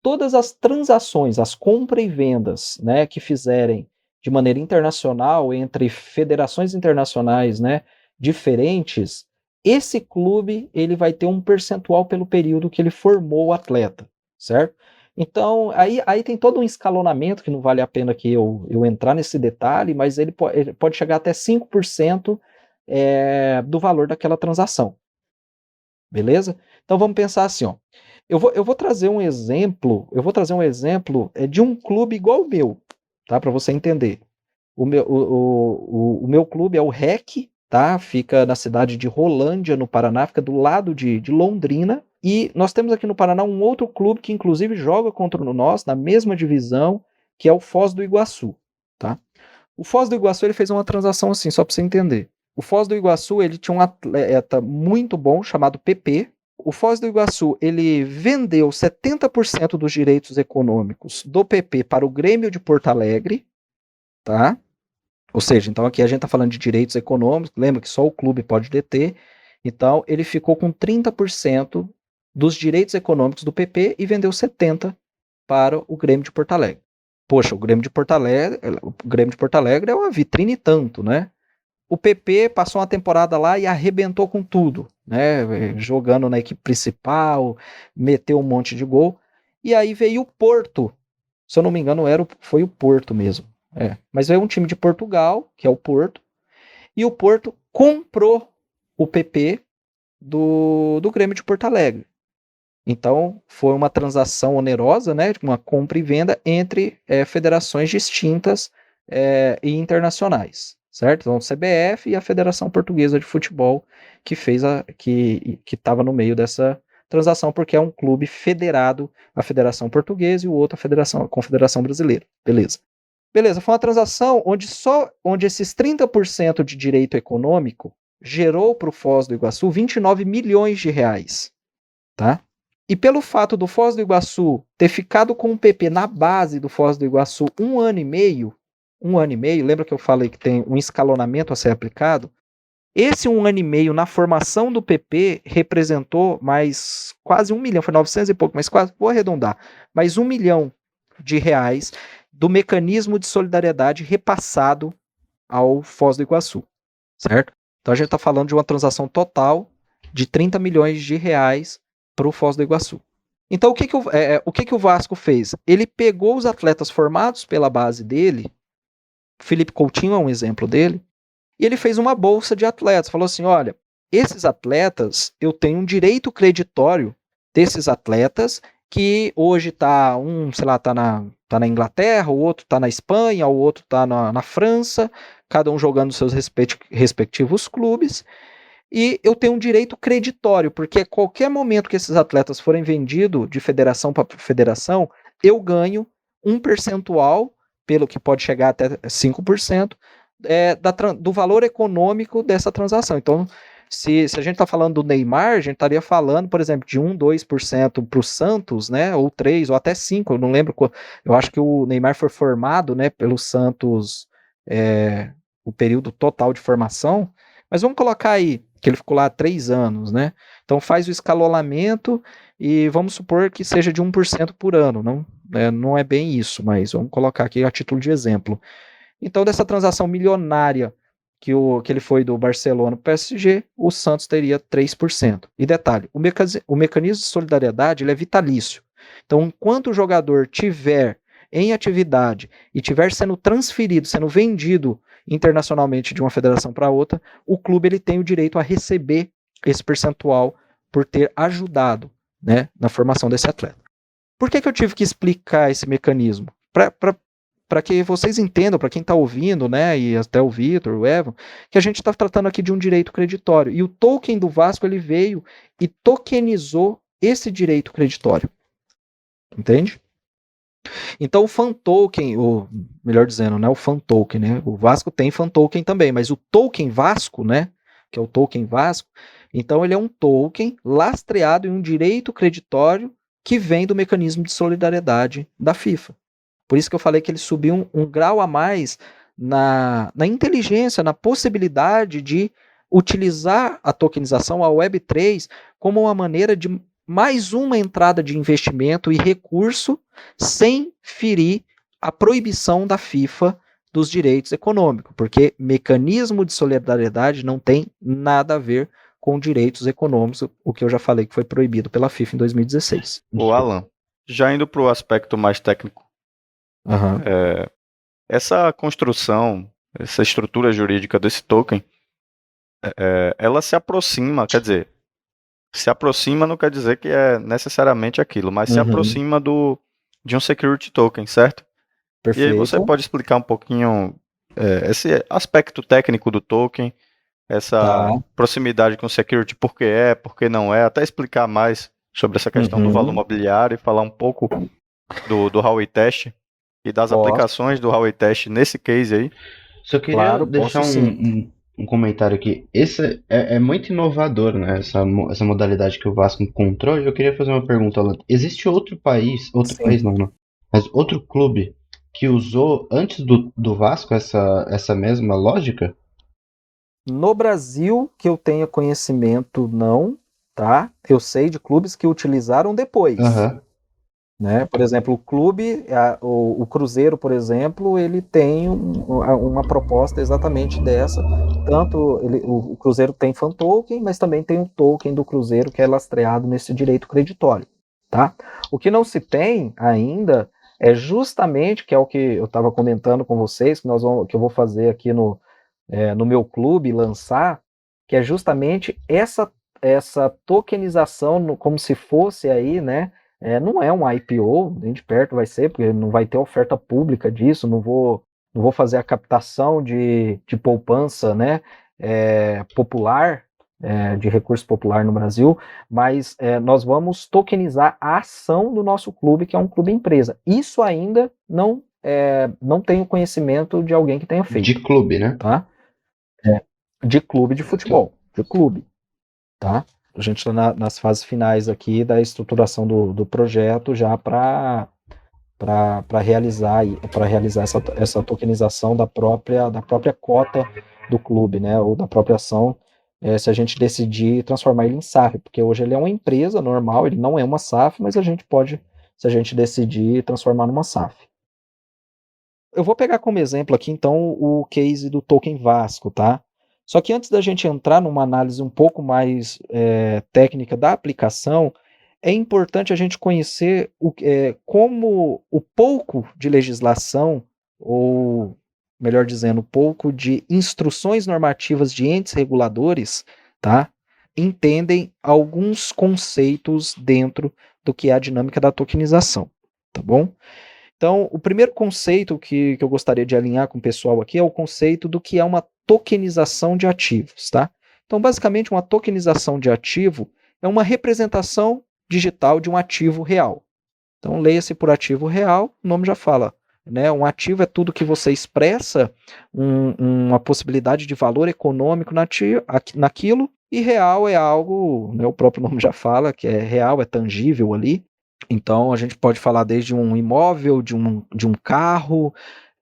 S3: todas as transações, as compras e vendas, né, que fizerem de maneira internacional entre federações internacionais, né, diferentes, esse clube ele vai ter um percentual pelo período que ele formou o atleta, certo? Então, aí tem todo um escalonamento que não vale a pena que eu entrar nesse detalhe, mas ele pode chegar até 5% do valor daquela transação. Beleza? Então vamos pensar assim, ó. Eu vou trazer um exemplo, de um clube igual o meu, tá? Para você entender. O meu clube é o REC, tá? Fica na cidade de Rolândia, no Paraná, fica do lado de Londrina. E nós temos aqui no Paraná um outro clube que inclusive joga contra o nosso, na mesma divisão, que é o Foz do Iguaçu, tá? O Foz do Iguaçu ele fez uma transação assim, só para você entender. O Foz do Iguaçu ele tinha um atleta muito bom chamado PP. O Foz do Iguaçu ele vendeu 70% dos direitos econômicos do PP para o Grêmio de Porto Alegre, tá? Ou seja, então aqui a gente está falando de direitos econômicos, lembra que só o clube pode deter. Então ele ficou com 30% dos direitos econômicos do PP e vendeu 70% para o Grêmio de Porto Alegre. Poxa, o Grêmio de Porto Alegre é uma vitrine tanto, né? O PP passou uma temporada lá e arrebentou com tudo, né? Jogando na equipe principal, meteu um monte de gol. E aí veio o Porto. Se eu não me engano, foi o Porto mesmo. Mas veio um time de Portugal, que é o Porto, e o Porto comprou o PP do Grêmio de Porto Alegre. Então, foi uma transação onerosa, né, uma compra e venda entre federações distintas e internacionais, certo? Então, a CBF e a Federação Portuguesa de Futebol que estava no meio dessa transação, porque é um clube federado à Federação Portuguesa e o outro à Confederação Brasileira. Beleza, foi uma transação onde esses 30% de direito econômico gerou para o Foz do Iguaçu 29 milhões de reais, tá? E pelo fato do Foz do Iguaçu ter ficado com o PP na base do Foz do Iguaçu 1 ano e meio, lembra que eu falei que tem um escalonamento a ser aplicado? Esse 1 ano e meio na formação do PP representou mais quase 1 milhão, foi 900 e pouco, mas quase, vou arredondar, mais 1 milhão de reais do mecanismo de solidariedade repassado ao Foz do Iguaçu, certo? Então a gente está falando de uma transação total de 30 milhões de reais para o Foz do Iguaçu. Então o que o Vasco fez? Ele pegou os atletas formados pela base dele, Felipe Coutinho é um exemplo dele, e ele fez uma bolsa de atletas. Falou assim, olha, esses atletas, eu tenho um direito creditório desses atletas, que hoje tá na Inglaterra, o outro tá na Espanha, o outro tá na França, cada um jogando seus respectivos clubes, e eu tenho um direito creditório, porque a qualquer momento que esses atletas forem vendidos de federação para federação, eu ganho um percentual, pelo que pode chegar até 5%, do valor econômico dessa transação. Então, se a gente está falando do Neymar, a gente estaria falando, por exemplo, de 1, 2% para o Santos, né, ou 3%, ou até 5%, eu não lembro, eu acho que o Neymar foi formado, né, pelo Santos, o período total de formação, mas vamos colocar aí, que ele ficou lá há 3 anos, né, então faz o escalonamento e vamos supor que seja de 1% por ano, não é bem isso, mas vamos colocar aqui a título de exemplo. Então, dessa transação milionária que ele foi do Barcelona para o PSG, o Santos teria 3%. E detalhe, o mecanismo de solidariedade ele é vitalício. Então, enquanto o jogador tiver em atividade e tiver sendo transferido, sendo vendido internacionalmente de uma federação para outra, o clube ele tem o direito a receber esse percentual por ter ajudado, né, na formação desse atleta. Por que eu tive que explicar esse mecanismo? Para que vocês entendam, para quem está ouvindo, né, e até o Vitor, o Evan, que a gente está tratando aqui de um direito creditório. E o token do Vasco ele veio e tokenizou esse direito creditório. Entende? Então o fan token, ou melhor dizendo, né, o fan token, né? O Vasco tem fan token também, mas o token Vasco, né, que é o token Vasco, então ele é um token lastreado em um direito creditório que vem do mecanismo de solidariedade da FIFA. Por isso que eu falei que ele subiu um grau a mais na inteligência, na possibilidade de utilizar a tokenização, a Web3, como uma maneira de mais uma entrada de investimento e recurso sem ferir a proibição da FIFA dos direitos econômicos, porque mecanismo de solidariedade não tem nada a ver com direitos econômicos, o que eu já falei que foi proibido pela FIFA em 2016.
S1: O Alan, já indo para o aspecto mais técnico,
S3: Uhum.
S1: essa construção, essa estrutura jurídica desse token, ela se aproxima, quer dizer, se aproxima não quer dizer que é necessariamente aquilo, mas se aproxima de um security token, certo? E aí você
S3: Perfeito.
S1: pode explicar um pouquinho esse aspecto técnico do token, essa
S3: Tá.
S1: proximidade com o security, por que não é, até explicar mais sobre essa questão do valor mobiliário e falar um pouco do Howey Test e das
S3: Posso.
S1: aplicações do Howey Test nesse case aí.
S2: Só queria
S3: Claro,
S2: deixar
S3: posso sim.
S2: um comentário aqui. Esse é muito inovador, né? Essa modalidade que o Vasco encontrou. E eu queria fazer uma pergunta, Alan. Existe outro
S3: Sim.
S2: país não, mas outro clube que usou antes do Vasco essa mesma lógica?
S3: No Brasil, que eu tenha conhecimento, não, tá? Eu sei de clubes que utilizaram depois.
S2: Aham.
S3: Né? Por exemplo, o clube, o Cruzeiro, por exemplo, ele tem uma proposta exatamente dessa. Tanto o Cruzeiro tem fan token, mas também tem o token do Cruzeiro que é lastreado nesse direito creditório. Tá? O que não se tem ainda é justamente, que é o que eu estava comentando com vocês, que eu vou fazer aqui no meu clube, lançar, que é justamente essa tokenização, como se fosse aí, né? Não é um IPO, nem de perto vai ser, porque não vai ter oferta pública disso, não vou fazer a captação de poupança, né, popular, de recurso popular no Brasil, mas nós vamos tokenizar a ação do nosso clube, que é um clube empresa. Isso ainda não tenho conhecimento de alguém que tenha feito.
S2: De clube, né?
S3: Tá? De clube de futebol, de clube, tá? A gente está nas fases finais aqui da estruturação do projeto já para realizar essa tokenização da própria cota do clube, né? Ou da própria ação, se a gente decidir transformar ele em SAF, porque hoje ele é uma empresa normal, ele não é uma SAF, mas a gente pode, se a gente decidir, transformar numa SAF. Eu vou pegar como exemplo aqui, então, o case do token Vasco, tá? Só que antes da gente entrar numa análise um pouco mais técnica da aplicação, é importante a gente conhecer como o pouco de legislação, ou melhor dizendo, pouco de instruções normativas de entes reguladores, tá? Entendem alguns conceitos dentro do que é a dinâmica da tokenização, tá bom? Então, o primeiro conceito que eu gostaria de alinhar com o pessoal aqui é o conceito do que é uma tokenização de ativos, tá? Então, basicamente, uma tokenização de ativo é uma representação digital de um ativo real. Então, leia-se por ativo real, o nome já fala, né? Um ativo é tudo que você expressa uma possibilidade de valor econômico naquilo, e real é algo, né, o próprio nome já fala, que é real, é tangível ali. Então, a gente pode falar desde um imóvel, de um carro,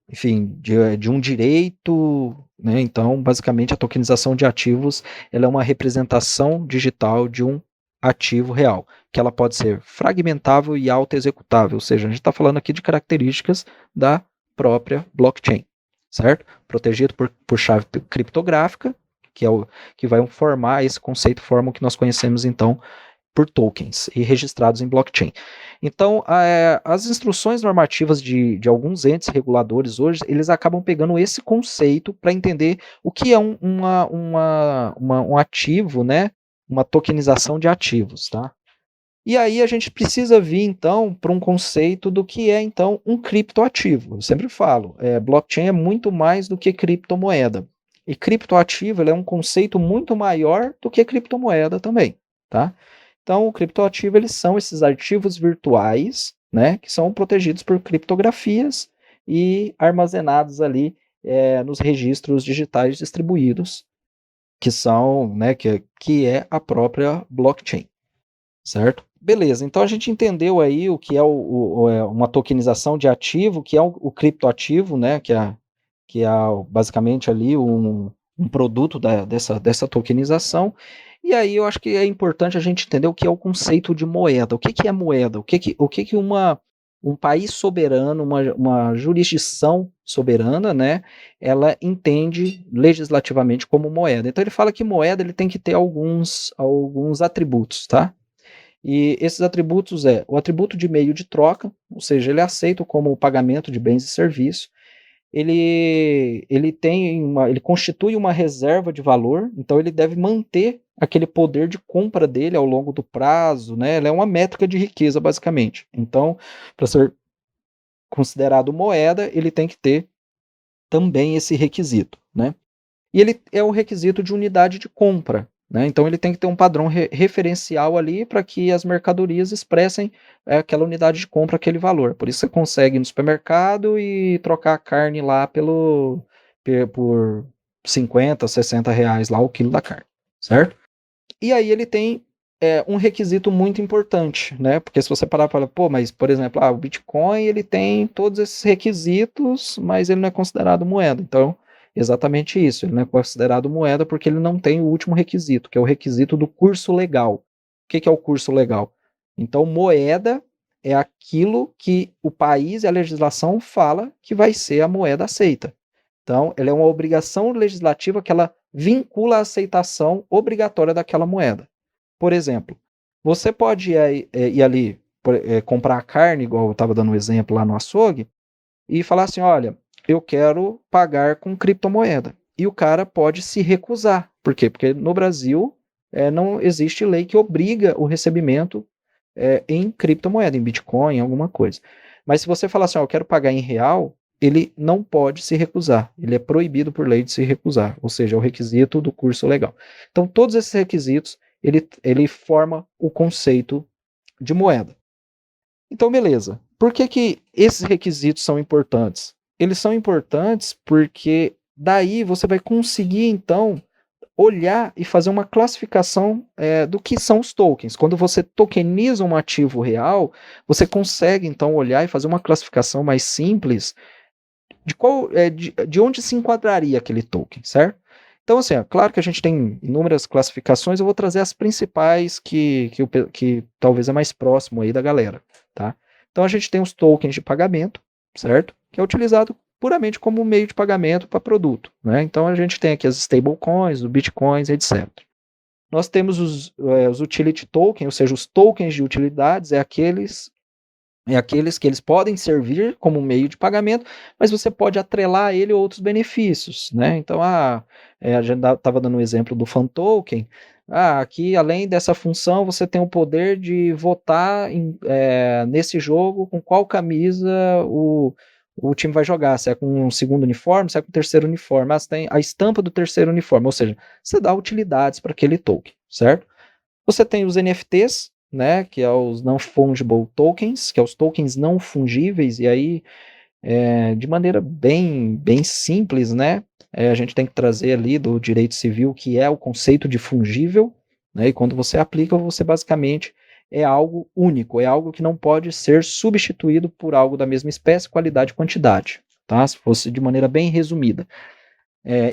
S3: enfim, de um direito, né? Então, basicamente, a tokenização de ativos ela é uma representação digital de um ativo real, que ela pode ser fragmentável e auto-executável, ou seja, a gente está falando aqui de características da própria blockchain, certo? Protegido por chave criptográfica, que vai formar esse conceito, forma o que nós conhecemos, então, por tokens e registrados em blockchain. Então, as instruções normativas de alguns entes reguladores hoje, eles acabam pegando esse conceito para entender o que é um ativo, né? Uma tokenização de ativos, tá? E aí a gente precisa vir, então, para um conceito do que é, então, um criptoativo. Eu sempre falo, blockchain é muito mais do que criptomoeda. E criptoativo é um conceito muito maior do que criptomoeda também, tá? Então, o criptoativo, eles são esses ativos virtuais né, que são protegidos por criptografias e armazenados ali nos registros digitais distribuídos, que são, né, que é a própria blockchain, certo? Beleza, então a gente entendeu aí o que é uma tokenização de ativo, que é o criptoativo, né, que é basicamente ali um produto dessa tokenização. E aí eu acho que é importante a gente entender o que é o conceito de moeda. O que é moeda? O que um país soberano, uma jurisdição soberana, né, ela entende legislativamente como moeda. Então ele fala que moeda ele tem que ter alguns atributos, tá? E esses atributos o atributo de meio de troca, ou seja, ele é aceito como pagamento de bens e serviços. Ele constitui uma reserva de valor, então ele deve manter aquele poder de compra dele ao longo do prazo, né? Ela é uma métrica de riqueza, basicamente. Então, para ser considerado moeda, ele tem que ter também esse requisito, né? E ele é o requisito de unidade de compra, né? Então ele tem que ter um padrão referencial ali para que as mercadorias expressem aquela unidade de compra, aquele valor. Por isso você consegue ir no supermercado e trocar a carne lá por 50, 60 reais lá o quilo da carne, certo? E aí ele tem um requisito muito importante, né? Porque se você parar para falar, pô, mas por exemplo, o Bitcoin ele tem todos esses requisitos, mas ele não é considerado moeda. Então, exatamente isso, ele não é considerado moeda porque ele não tem o último requisito, que é o requisito do curso legal. O que é o curso legal? Então, moeda é aquilo que o país e a legislação fala que vai ser a moeda aceita. Então, ela é uma obrigação legislativa que ela vincula a aceitação obrigatória daquela moeda. Por exemplo, você pode ir ali comprar carne, igual eu estava dando um exemplo lá no açougue, e falar assim, olha, eu quero pagar com criptomoeda. E o cara pode se recusar. Por quê? Porque no Brasil não existe lei que obriga o recebimento em criptomoeda, em Bitcoin, em alguma coisa. Mas se você falar assim, eu quero pagar em real, ele não pode se recusar. Ele é proibido por lei de se recusar. Ou seja, é o requisito do curso legal. Então, todos esses requisitos, ele forma o conceito de moeda. Então, beleza. Por que esses requisitos são importantes? Eles são importantes porque daí você vai conseguir, então, olhar e fazer uma classificação do que são os tokens. Quando você tokeniza um ativo real, você consegue, então, olhar e fazer uma classificação mais simples de onde se enquadraria aquele token, certo? Então, assim, claro que a gente tem inúmeras classificações, eu vou trazer as principais que talvez é mais próximo aí da galera, tá? Então, a gente tem os tokens de pagamento, certo? Que é utilizado puramente como meio de pagamento para produto, né? Então, a gente tem aqui as stablecoins, os bitcoins, etc. Nós temos os utility tokens, ou seja, os tokens de utilidades, aqueles que eles podem servir como meio de pagamento, mas você pode atrelar a ele outros benefícios, né? Então, a gente estava dando um exemplo do fan token. Aqui, além dessa função, você tem o poder de votar nesse jogo com qual camisa o time vai jogar, se é com o segundo uniforme, se é com o terceiro uniforme. Você tem a estampa do terceiro uniforme, ou seja, você dá utilidades para aquele token, certo? Você tem os NFTs, né, que é os Non-Fungible Tokens, que é os tokens não fungíveis, e aí, de maneira bem simples, né, a gente tem que trazer ali do direito civil, que é o conceito de fungível, né, e quando você aplica, você basicamente é algo único, é algo que não pode ser substituído por algo da mesma espécie, qualidade e quantidade, tá, se fosse de maneira bem resumida.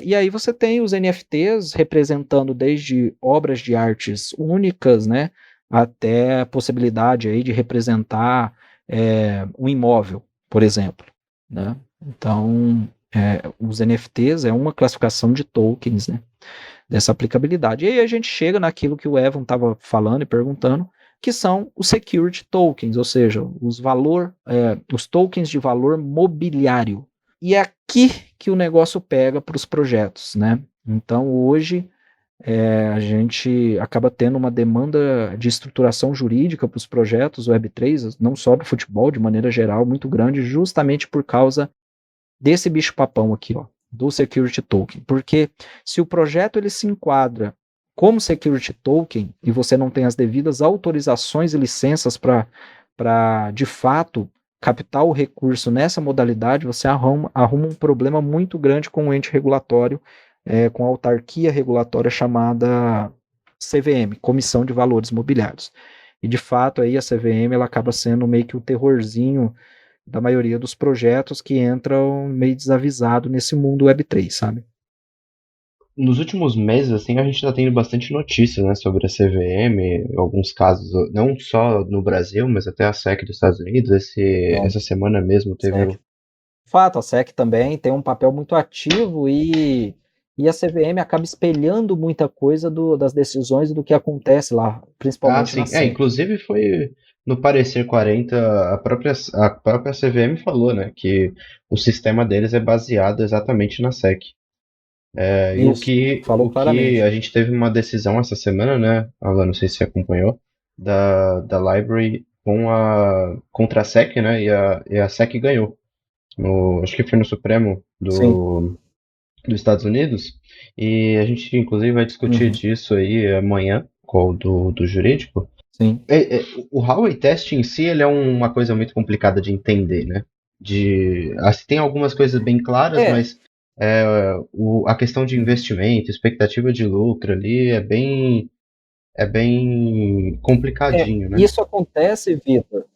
S3: E aí você tem os NFTs representando desde obras de artes únicas, né, até a possibilidade aí de representar um imóvel, por exemplo, né? Então, os NFTs é uma classificação de tokens, né, dessa aplicabilidade. E aí a gente chega naquilo que o Evan estava falando e perguntando, que são os security tokens, ou seja, os tokens de valor mobiliário. E é aqui que o negócio pega para os projetos, né? Então, hoje, a gente acaba tendo uma demanda de estruturação jurídica para os projetos Web3, não só do futebol, de maneira geral, muito grande, justamente por causa desse bicho-papão aqui, ó, do Security Token. Porque se o projeto ele se enquadra como Security Token e você não tem as devidas autorizações e licenças para para, de fato, captar o recurso nessa modalidade, você arruma um problema muito grande com o ente regulatório, com a autarquia regulatória chamada CVM, Comissão de Valores Mobiliários. E, de fato, aí a CVM ela acaba sendo meio que o terrorzinho da maioria dos projetos que entram meio desavisado nesse mundo Web3, sabe?
S2: Nos últimos meses, assim, a gente está tendo bastante notícias, né, sobre a CVM, alguns casos, não só no Brasil, mas até a SEC dos Estados Unidos. Essa semana mesmo teve
S3: SEC. Fato, a SEC também tem um papel muito ativo e a CVM acaba espelhando muita coisa das decisões e do que acontece lá, principalmente na
S2: sim.
S3: SEC.
S2: Inclusive foi no parecer 40, a própria CVM falou, né, que o sistema deles é baseado exatamente na SEC. E
S3: Isso, falou
S2: o que
S3: claramente.
S2: a gente teve uma decisão essa semana, né, Alan, não sei se você acompanhou, da Library contra a SEC, né, e a SEC ganhou. Acho que foi no Supremo
S3: Sim.
S2: dos Estados Unidos, e a gente inclusive vai discutir disso aí amanhã, com o do jurídico.
S3: Sim.
S2: O Howey Test em si, ele é uma coisa muito complicada de entender, né? Assim, tem algumas coisas bem claras, mas a questão de investimento, expectativa de lucro ali é bem complicadinho, né?
S3: Isso acontece, Vitor.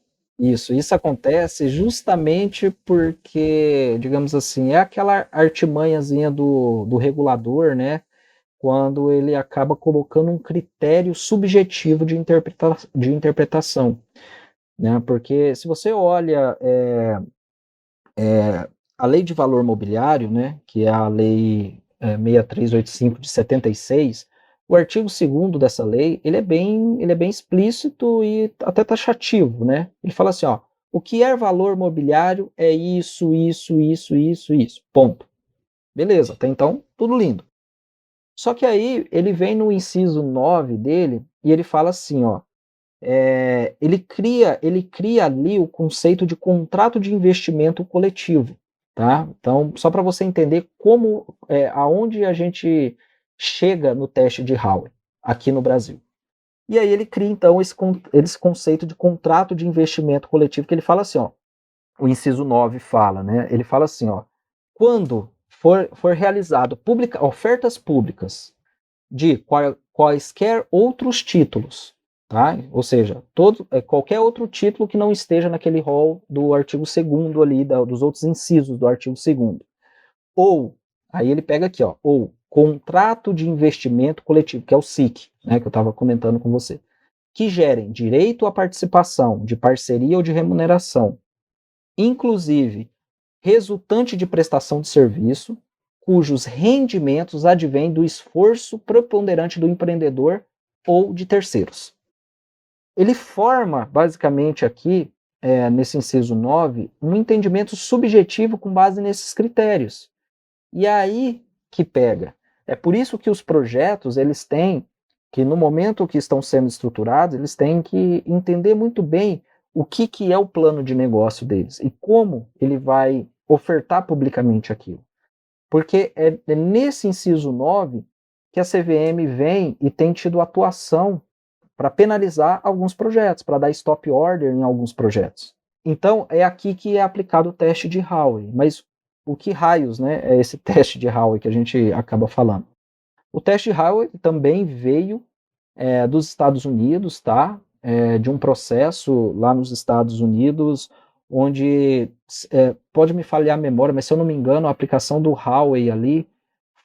S3: Isso acontece justamente porque, digamos assim, é aquela artimanhazinha do regulador, né? Quando ele acaba colocando um critério subjetivo de interpretação, né? Porque se você olha a Lei de Valor Mobiliário, né, que é a Lei 6385 de 76, o artigo 2º dessa lei, ele é bem explícito e até taxativo, né? Ele fala assim, ó, o que é valor mobiliário é isso, ponto. Beleza, até então, tudo lindo. Só que aí ele vem no inciso 9 dele e ele fala assim, ó, ele cria ali o conceito de contrato de investimento coletivo, tá? Então, só para você entender aonde a gente chega no teste de Howey aqui no Brasil. E aí ele cria então esse conceito de contrato de investimento coletivo que ele fala assim, ó, o inciso 9 fala, né? Ele fala assim, ó, quando for realizado ofertas públicas de quaisquer outros títulos, tá? Ou seja, qualquer outro título que não esteja naquele rol do artigo 2º ali, dos outros incisos do artigo 2º. Ou, aí ele pega aqui, ó, ou contrato de investimento coletivo, que é o SIC, né, que eu estava comentando com você, que gerem direito à participação de parceria ou de remuneração, inclusive resultante de prestação de serviço, cujos rendimentos advêm do esforço preponderante do empreendedor ou de terceiros. Ele forma, basicamente, aqui, nesse inciso 9, um entendimento subjetivo com base nesses critérios. E aí que pega. É por isso que os projetos, eles têm que, no momento que estão sendo estruturados, eles têm que entender muito bem o que é o plano de negócio deles e como ele vai ofertar publicamente aquilo. Porque é nesse inciso 9 que a CVM vem e tem tido atuação para penalizar alguns projetos, para dar stop order em alguns projetos. Então, é aqui que é aplicado o teste de Howey. Mas o que raios, né, é esse teste de Howey que a gente acaba falando? O teste de Howey também veio dos Estados Unidos, tá? De um processo lá nos Estados Unidos, onde pode me falhar a memória, mas se eu não me engano, a aplicação do Howey ali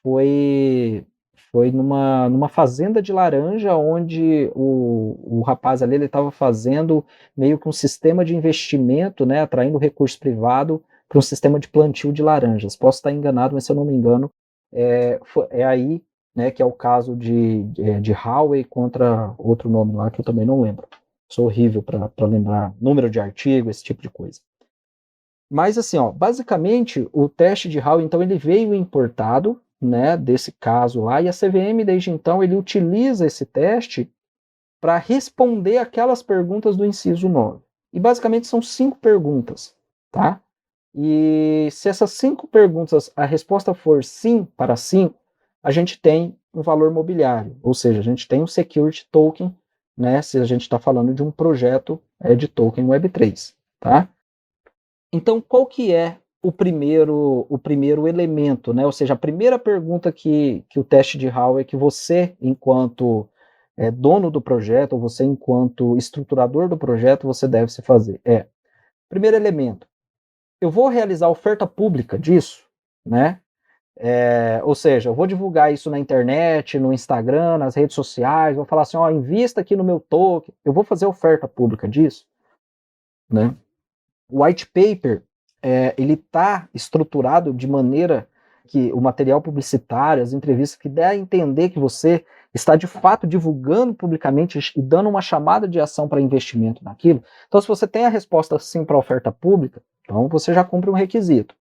S3: foi numa fazenda de laranja, onde o rapaz ali estava fazendo meio que um sistema de investimento, né, atraindo recurso privado para um sistema de plantio de laranjas. Posso estar enganado, mas se eu não me engano, é aí, né, que é o caso de Howey contra outro nome lá que eu também não lembro. Sou horrível para lembrar número de artigo, esse tipo de coisa. Mas assim, ó, basicamente o teste de Howey, então, ele veio importado, né, desse caso lá, e a CVM desde então ele utiliza esse teste para responder aquelas perguntas do inciso 9. E basicamente são 5 perguntas, tá? E se essas 5 perguntas a resposta for sim para 5, a gente tem um valor mobiliário, ou seja, a gente tem um security token né, se a gente está falando de um projeto de token Web3, tá? Então, qual que é o primeiro elemento, né? Ou seja, a primeira pergunta que o teste de Hall é que você, enquanto dono do projeto, ou você, enquanto estruturador do projeto, você deve se fazer. Primeiro elemento, eu vou realizar oferta pública disso, né? Ou seja, eu vou divulgar isso na internet, no Instagram, nas redes sociais, vou falar assim, ó, invista aqui no meu token, eu vou fazer oferta pública disso, né? O white paper, ele está estruturado de maneira que o material publicitário, as entrevistas, que dá a entender que você está de fato divulgando publicamente e dando uma chamada de ação para investimento naquilo. Então, se você tem a resposta sim para a oferta pública, então você já cumpre um requisito.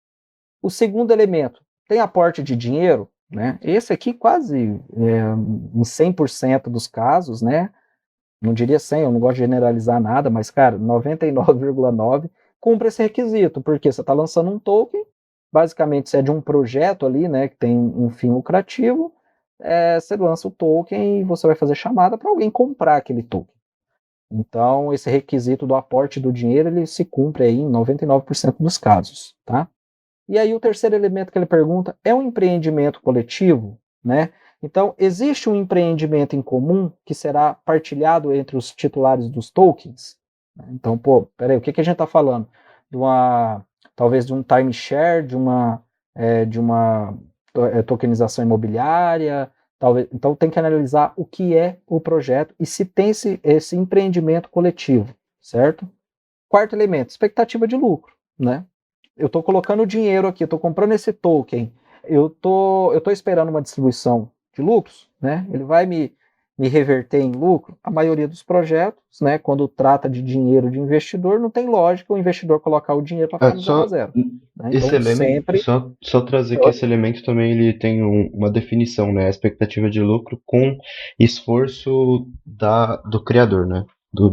S3: O segundo elemento, tem aporte de dinheiro, né? Esse aqui quase em 100% dos casos, né? Não diria 100, eu não gosto de generalizar nada, mas, cara, 99,9% cumpre esse requisito, porque você está lançando um token, basicamente você é de um projeto ali, né, que tem um fim lucrativo, você lança o token e você vai fazer chamada para alguém comprar aquele token. Então, esse requisito do aporte do dinheiro, ele se cumpre aí em 99% dos casos, tá? E aí o terceiro elemento que ele pergunta é um empreendimento coletivo, né? Então, existe um empreendimento em comum que será partilhado entre os titulares dos tokens? Então, peraí, o que a gente está falando? Talvez de um timeshare, de uma tokenização imobiliária, talvez. Então, tem que analisar o que é o projeto e se tem esse empreendimento coletivo, certo? Quarto elemento, expectativa de lucro, né? Eu estou colocando dinheiro aqui, estou comprando esse token, eu tô esperando uma distribuição de lucros, né? Ele vai me reverter em lucro. A maioria dos projetos, né, quando trata de dinheiro de investidor, não tem lógica o investidor colocar o dinheiro para ficar no zero a zero. Né?
S2: Esse
S3: Então,
S2: elemento,
S3: sempre...
S2: só trazer que esse elemento também ele tem uma definição, né? A expectativa de lucro com esforço do criador, né?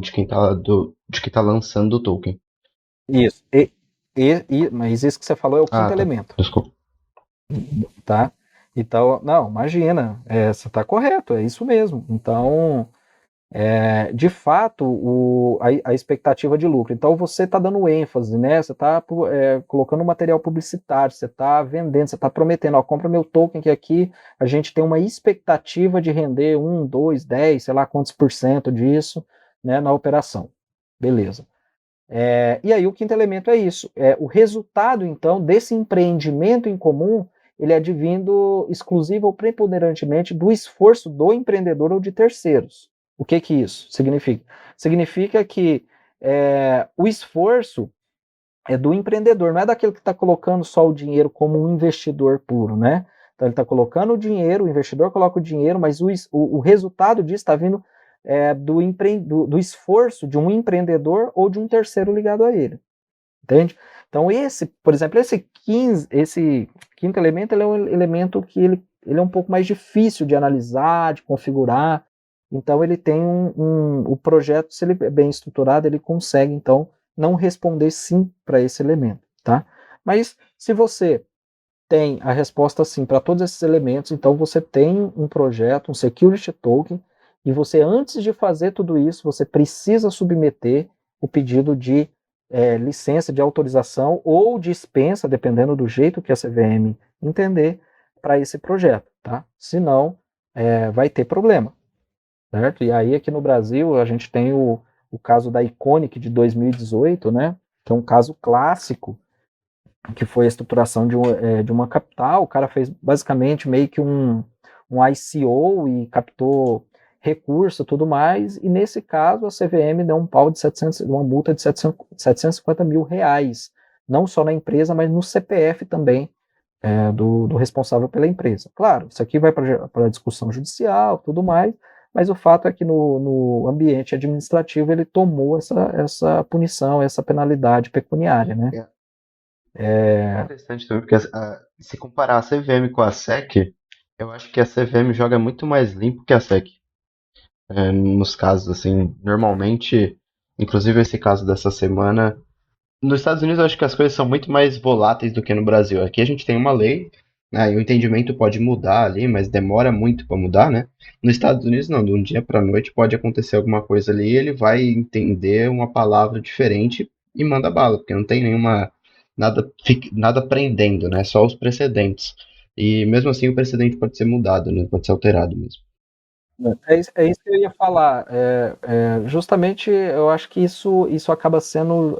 S2: De quem tá lançando o token.
S3: Isso. Mas isso que você falou é o quinto elemento.
S2: Desculpa.
S3: Tá? Então, não, imagina, você está correto, é isso mesmo. Então, de fato, a expectativa de lucro. Então, você está dando ênfase, né? Você está colocando material publicitário, você está vendendo, você está prometendo, ó, compra meu token que aqui a gente tem uma expectativa de render 1, 2, 10, sei lá quantos % disso, né, na operação. Beleza. E aí o quinto elemento é isso. O resultado, então, desse empreendimento em comum, ele é advindo exclusivo ou preponderantemente do esforço do empreendedor ou de terceiros. O que isso significa? Significa que o esforço é do empreendedor, não é daquele que está colocando só o dinheiro como um investidor puro, né? Então ele está colocando o dinheiro, o investidor coloca o dinheiro, mas o resultado disso está vindo do esforço de um empreendedor ou de um terceiro ligado a ele. Entende? Então por exemplo, esse quinto elemento, ele é um elemento que ele é um pouco mais difícil de analisar, de configurar. Então ele tem o projeto, se ele é bem estruturado, ele consegue então não responder sim para esse elemento, tá? Mas se você tem a resposta sim para todos esses elementos, então você tem um projeto, um security token, e você, antes de fazer tudo isso, você precisa submeter o pedido de licença de autorização ou dispensa, dependendo do jeito que a CVM entender, para esse projeto, tá? Senão, vai ter problema, certo? E aí, aqui no Brasil, a gente tem o caso da Iconic de 2018, né? Que é um caso clássico, que foi a estruturação de uma capital. O cara fez basicamente meio que um ICO e captou recurso e tudo mais, e nesse caso a CVM deu uma multa de 750 mil reais, não só na empresa, mas no CPF também, do responsável pela empresa. Claro, isso aqui vai para discussão judicial, tudo mais, mas o fato é que no ambiente administrativo ele tomou essa punição, essa penalidade pecuniária, né?
S2: É interessante também, porque se comparar a CVM com a SEC, eu acho que a CVM joga muito mais limpo que a SEC. Nos casos, assim, normalmente, inclusive esse caso dessa semana, nos Estados Unidos eu acho que as coisas são muito mais voláteis do que no Brasil. Aqui a gente tem uma lei, E o entendimento pode mudar ali, mas demora muito para mudar, né? Nos Estados Unidos, não, de um dia para noite pode acontecer alguma coisa ali, e ele vai entender uma palavra diferente e manda bala, porque não tem nada prendendo, né? Só os precedentes. E mesmo assim o precedente pode ser mudado, né? Pode ser alterado mesmo.
S3: É isso que eu ia falar. Justamente, eu acho que isso acaba sendo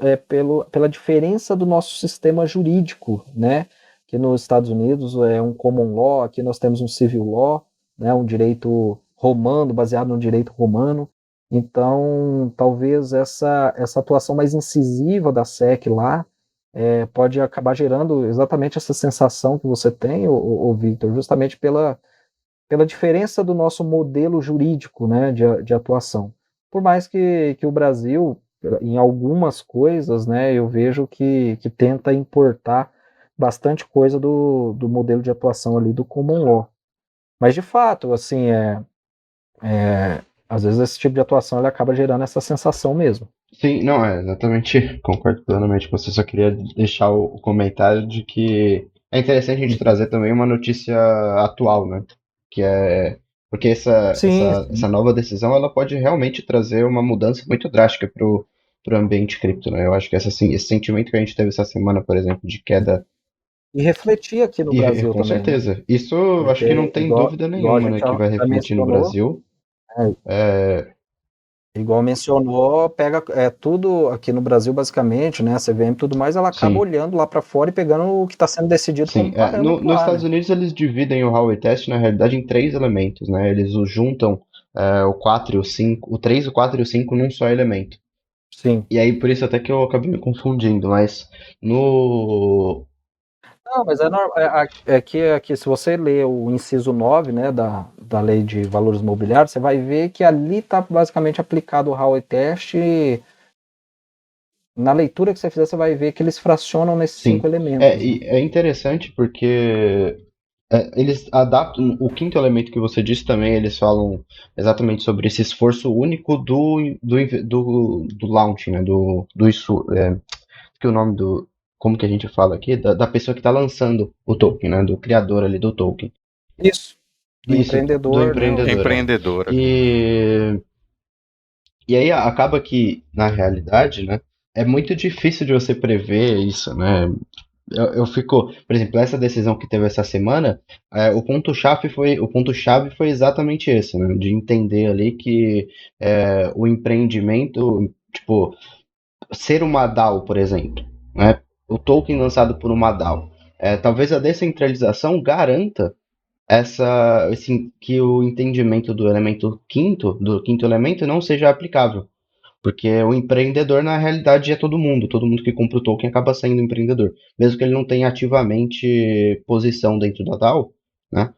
S3: pela diferença do nosso sistema jurídico, né? Que nos Estados Unidos é um common law, aqui nós temos um civil law, né? Um direito romano, baseado no direito romano. Então, talvez essa atuação mais incisiva da SEC lá pode acabar gerando exatamente essa sensação que você tem, o Victor, justamente pela diferença do nosso modelo jurídico, né, de atuação. Por mais que o Brasil, em algumas coisas, né, eu vejo que tenta importar bastante coisa do modelo de atuação ali do common law. Mas, de fato, assim, às vezes esse tipo de atuação ele acaba gerando essa sensação mesmo.
S2: Sim, não, exatamente, concordo plenamente com você, só queria deixar o comentário de que é interessante a gente trazer também uma notícia atual, né? Que é porque
S3: Sim,
S2: essa nova decisão ela pode realmente trazer uma mudança muito drástica pro ambiente cripto, né? Eu acho que esse sentimento que a gente teve essa semana, por exemplo, de queda,
S3: e refletir aqui no Brasil
S2: com
S3: também, né?
S2: certeza, isso eu acho que não
S3: Porque,
S2: tem
S3: igual,
S2: dúvida
S3: igual a
S2: nenhuma, né,
S3: gente
S2: que vai
S3: já
S2: refletir no
S3: mencionou,
S2: Brasil.
S3: é, igual mencionou, pega tudo aqui no Brasil, basicamente, né? A CVM e tudo mais, ela acaba
S2: Sim.
S3: olhando lá para fora e pegando o que está sendo decidido
S2: Sim,
S3: como parâmetro
S2: nos
S3: lá,
S2: Estados
S3: né?
S2: Unidos eles dividem o Howey Test na realidade em três elementos, né? Eles o juntam o 4 e o 5, o 3, o 4 e o 5 num só elemento.
S3: Sim.
S2: E aí por isso até que eu acabei me confundindo, mas no
S3: Não, mas é que se você ler o inciso 9, né, da Lei de Valores Mobiliários, você vai ver que ali está basicamente aplicado o Howey Test. Na leitura que você fizer, você vai ver que eles fracionam nesses 5
S2: sim,
S3: elementos, né?
S2: e é interessante porque eles adaptam o quinto elemento que você disse também, eles falam exatamente sobre esse esforço único do launch, né? Que é o nome do. Como que a gente fala aqui? Da pessoa que está lançando o token, né? Do criador ali do token.
S3: Isso. Do
S2: Isso, do
S3: empreendedor, né?
S2: empreendedor.
S1: Empreendedora.
S2: E, e aí acaba que, na realidade, né? É muito difícil de você prever isso, né? Eu fico, por exemplo, essa decisão que teve essa semana, o ponto-chave foi exatamente esse, né? De entender ali que o empreendimento, tipo, ser uma DAO, por exemplo, né? O token lançado por uma DAO. Talvez a descentralização garanta que o entendimento do quinto elemento, não seja aplicável. Porque o empreendedor, na realidade, é todo mundo. Todo mundo que compra o token acaba sendo empreendedor. Mesmo que ele não tenha ativamente posição dentro da DAO, né?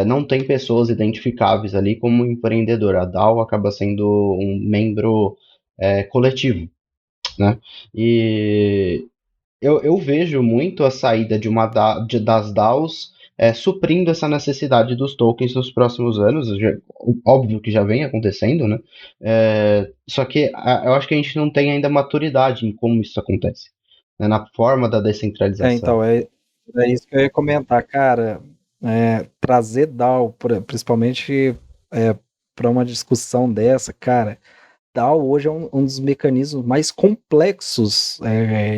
S2: Não tem pessoas identificáveis ali como empreendedor. A DAO acaba sendo um membro coletivo, né? E eu vejo muito a saída das DAOs suprindo essa necessidade dos tokens nos próximos anos. Óbvio que já vem acontecendo, né? Só que eu acho que a gente não tem ainda maturidade em como isso acontece, né? Na forma da descentralização.
S3: Então, é isso que eu ia comentar, cara. Trazer DAO, principalmente para uma discussão dessa, cara. DAO hoje é um dos mecanismos mais complexos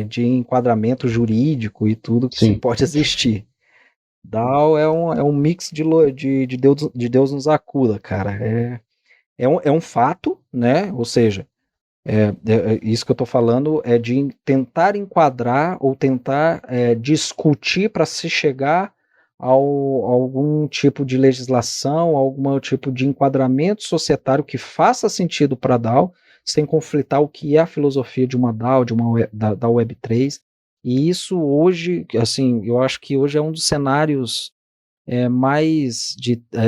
S3: de enquadramento jurídico e tudo que se
S2: Sim,
S3: pode existir. DAO é um mix de Deus nos acuda, cara. É um fato, né? Ou seja, isso que eu estou falando é de tentar enquadrar ou tentar discutir para se chegar a algum tipo de legislação, algum tipo de enquadramento societário que faça sentido para a DAO, sem conflitar o que é a filosofia de uma DAO, da Web3. E isso hoje, assim, eu acho que hoje é um dos cenários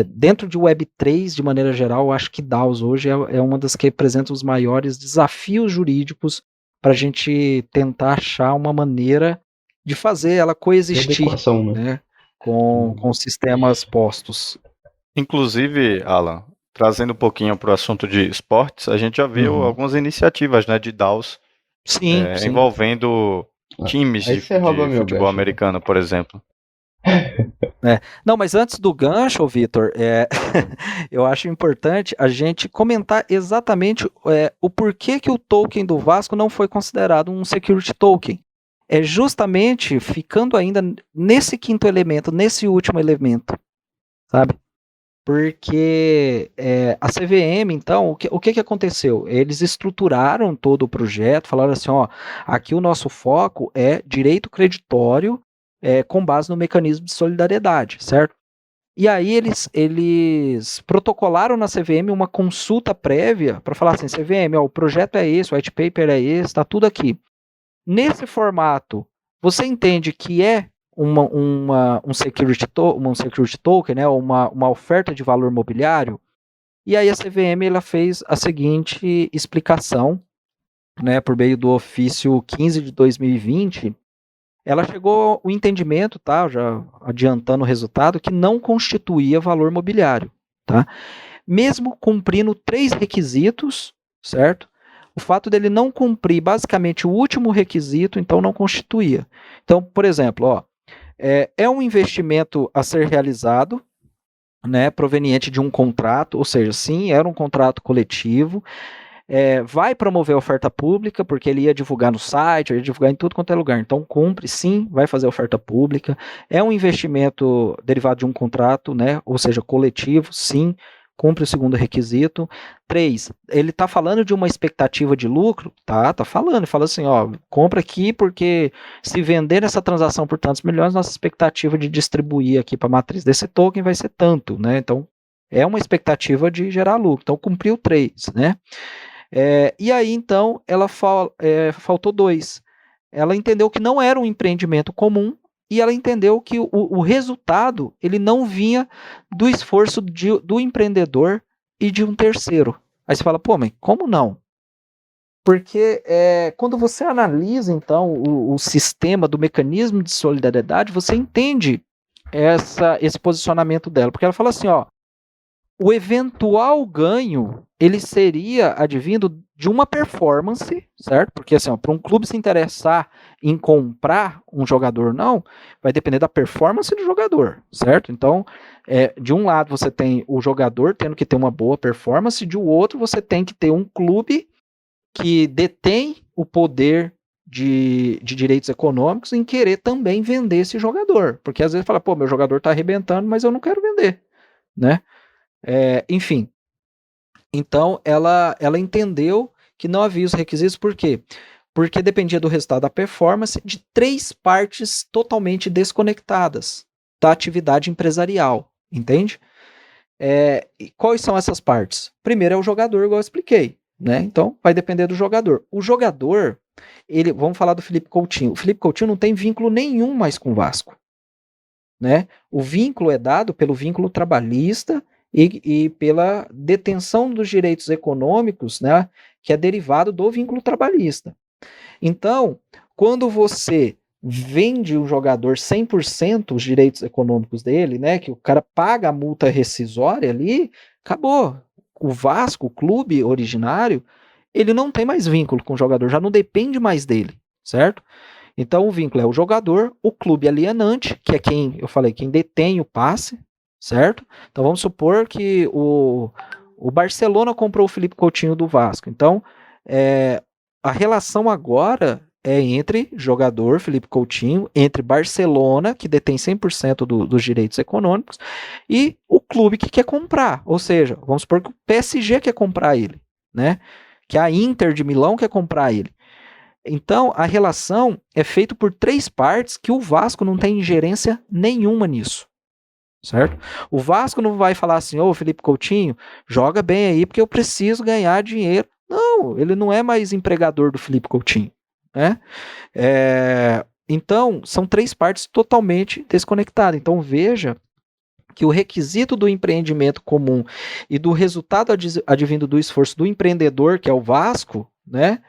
S3: dentro de Web3, de maneira geral, eu acho que DAOs hoje é uma das que representa os maiores desafios jurídicos para a gente tentar achar uma maneira de fazer ela
S2: e
S3: coexistir,
S2: adequação, né?
S3: né, com sistemas postos.
S1: Inclusive, Alan, trazendo um pouquinho para o assunto de esportes, a gente já viu
S2: Uhum.
S1: algumas iniciativas, né, de DAOs
S3: Sim, sim.
S1: envolvendo times
S2: Aí você rouba
S1: de
S2: meu
S1: futebol
S2: gancho, né?
S1: americano, por exemplo.
S3: Não, mas antes do gancho, Vitor, eu acho importante a gente comentar exatamente o porquê que o token do Vasco não foi considerado um security token. É justamente ficando ainda nesse quinto elemento, nesse último elemento, sabe? Porque a CVM, então, o que aconteceu? Eles estruturaram todo o projeto, falaram assim, ó, aqui o nosso foco é direito creditório com base no mecanismo de solidariedade, certo? E aí eles protocolaram na CVM uma consulta prévia para falar assim, CVM, ó, o projeto é esse, o white paper é esse, está tudo aqui. Nesse formato, você entende que é um security token, né, uma oferta de valor mobiliário? E aí a CVM ela fez a seguinte explicação, né, por meio do ofício 15 de 2020, ela chegou ao entendimento, tá, já adiantando o resultado, que não constituía valor mobiliário, tá? Mesmo cumprindo 3 requisitos, certo? O fato dele não cumprir basicamente o último requisito, então não constituía. Então, por exemplo, ó, é um investimento a ser realizado, né, proveniente de um contrato, ou seja, sim, era um contrato coletivo, vai promover a oferta pública, porque ele ia divulgar no site, ia divulgar em tudo quanto é lugar. Então, cumpre, sim, vai fazer oferta pública. É um investimento derivado de um contrato, né? Ou seja, coletivo, sim, cumpre o segundo requisito. 3, ele está falando de uma expectativa de lucro? Tá falando. Fala assim, ó, compra aqui porque se vender essa transação por tantos milhões, nossa expectativa de distribuir aqui para a matriz desse token vai ser tanto, né? Então, é uma expectativa de gerar lucro. Então, cumpriu 3, né? E aí, então, ela faltou 2. Ela entendeu que não era um empreendimento comum e ela entendeu que o resultado ele não vinha do esforço do empreendedor e de um terceiro. Aí você fala, pô, mas como não? Porque quando você analisa, então, o sistema do mecanismo de solidariedade, você entende esse posicionamento dela. Porque ela fala assim, ó, o eventual ganho ele seria advindo de uma performance, certo? Porque assim, para um clube se interessar em comprar um jogador não, vai depender da performance do jogador, certo? Então, de um lado você tem o jogador tendo que ter uma boa performance, de outro você tem que ter um clube que detém o poder de direitos econômicos em querer também vender esse jogador, porque às vezes fala, pô, meu jogador tá arrebentando, mas eu não quero vender, né? Enfim, então ela entendeu que não havia os requisitos, por quê? Porque dependia do resultado da performance de 3 partes totalmente desconectadas da atividade empresarial, entende? E quais são essas partes? Primeiro é o jogador, igual eu expliquei, né? Então vai depender do jogador. O jogador, vamos falar do Felipe Coutinho. O Felipe Coutinho não tem vínculo nenhum mais com o Vasco, né? O vínculo é dado pelo vínculo trabalhista e pela detenção dos direitos econômicos, né, que é derivado do vínculo trabalhista. Então, quando você vende um jogador 100% os direitos econômicos dele, né, que o cara paga a multa rescisória ali, acabou. O Vasco, o clube originário, ele não tem mais vínculo com o jogador, já não depende mais dele, certo? Então o vínculo é o jogador, o clube alienante, que é quem, eu falei, quem detém o passe, certo? Então vamos supor que o Barcelona comprou o Felipe Coutinho do Vasco. Então a relação agora é entre jogador Felipe Coutinho, entre Barcelona, que detém 100% dos direitos econômicos, e o clube que quer comprar. Ou seja, vamos supor que o PSG quer comprar ele, né? Que a Inter de Milão quer comprar ele. Então, a relação é feita por 3 partes que o Vasco não tem ingerência nenhuma nisso, certo? O Vasco não vai falar assim, ô Felipe Coutinho, joga bem aí porque eu preciso ganhar dinheiro. Não, ele não é mais empregador do Felipe Coutinho, né? Então, são 3 partes totalmente desconectadas. Então, veja que o requisito do empreendimento comum e do resultado advindo do esforço do empreendedor, que é o Vasco, né?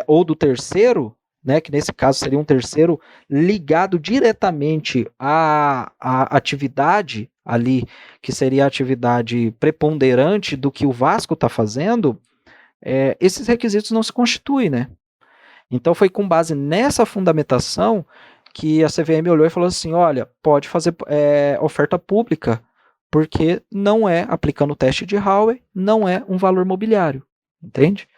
S3: Ou do terceiro, né, que nesse caso seria um terceiro ligado diretamente à atividade ali, que seria a atividade preponderante do que o Vasco está fazendo, esses requisitos não se constituem, né? Então foi com base nessa fundamentação que a CVM olhou e falou assim, olha, pode fazer oferta pública, porque não é, aplicando o teste de Howey, não é um valor mobiliário, entende?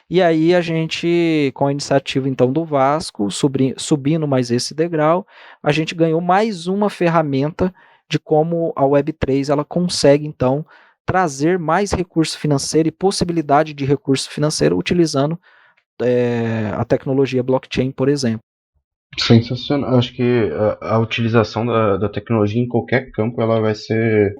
S3: E aí a gente, com a iniciativa então do Vasco, subindo mais esse degrau, a gente ganhou mais uma ferramenta de como a Web3 ela consegue então trazer mais recurso financeiro e possibilidade de recurso financeiro utilizando a tecnologia blockchain, por exemplo.
S2: Sensacional. Acho que a utilização da tecnologia em qualquer campo ela vai ser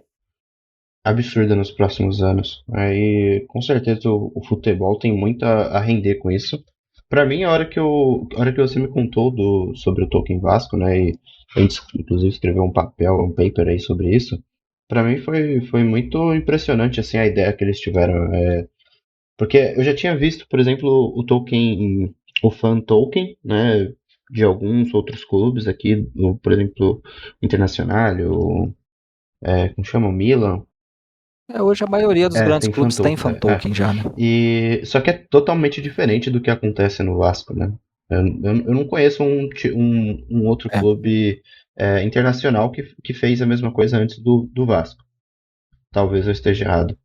S2: absurda nos próximos anos. Aí, com certeza, o futebol tem muito a render com isso. Pra mim, a hora que você me contou sobre o Token Vasco, né, e a gente inclusive escreveu um paper aí sobre isso, pra mim foi muito impressionante, assim, a ideia que eles tiveram. Porque eu já tinha visto, por exemplo, o Fan Token, né, de alguns outros clubes aqui, por exemplo, o Internacional, como chama? O Milan.
S3: Hoje a maioria dos grandes
S2: Tem
S3: clubes tem
S2: fan
S3: fan token já, né?
S2: Só que é totalmente diferente do que acontece no Vasco, né? Eu não conheço um outro
S3: É.
S2: clube internacional que fez a mesma coisa antes do Vasco. Talvez eu esteja errado.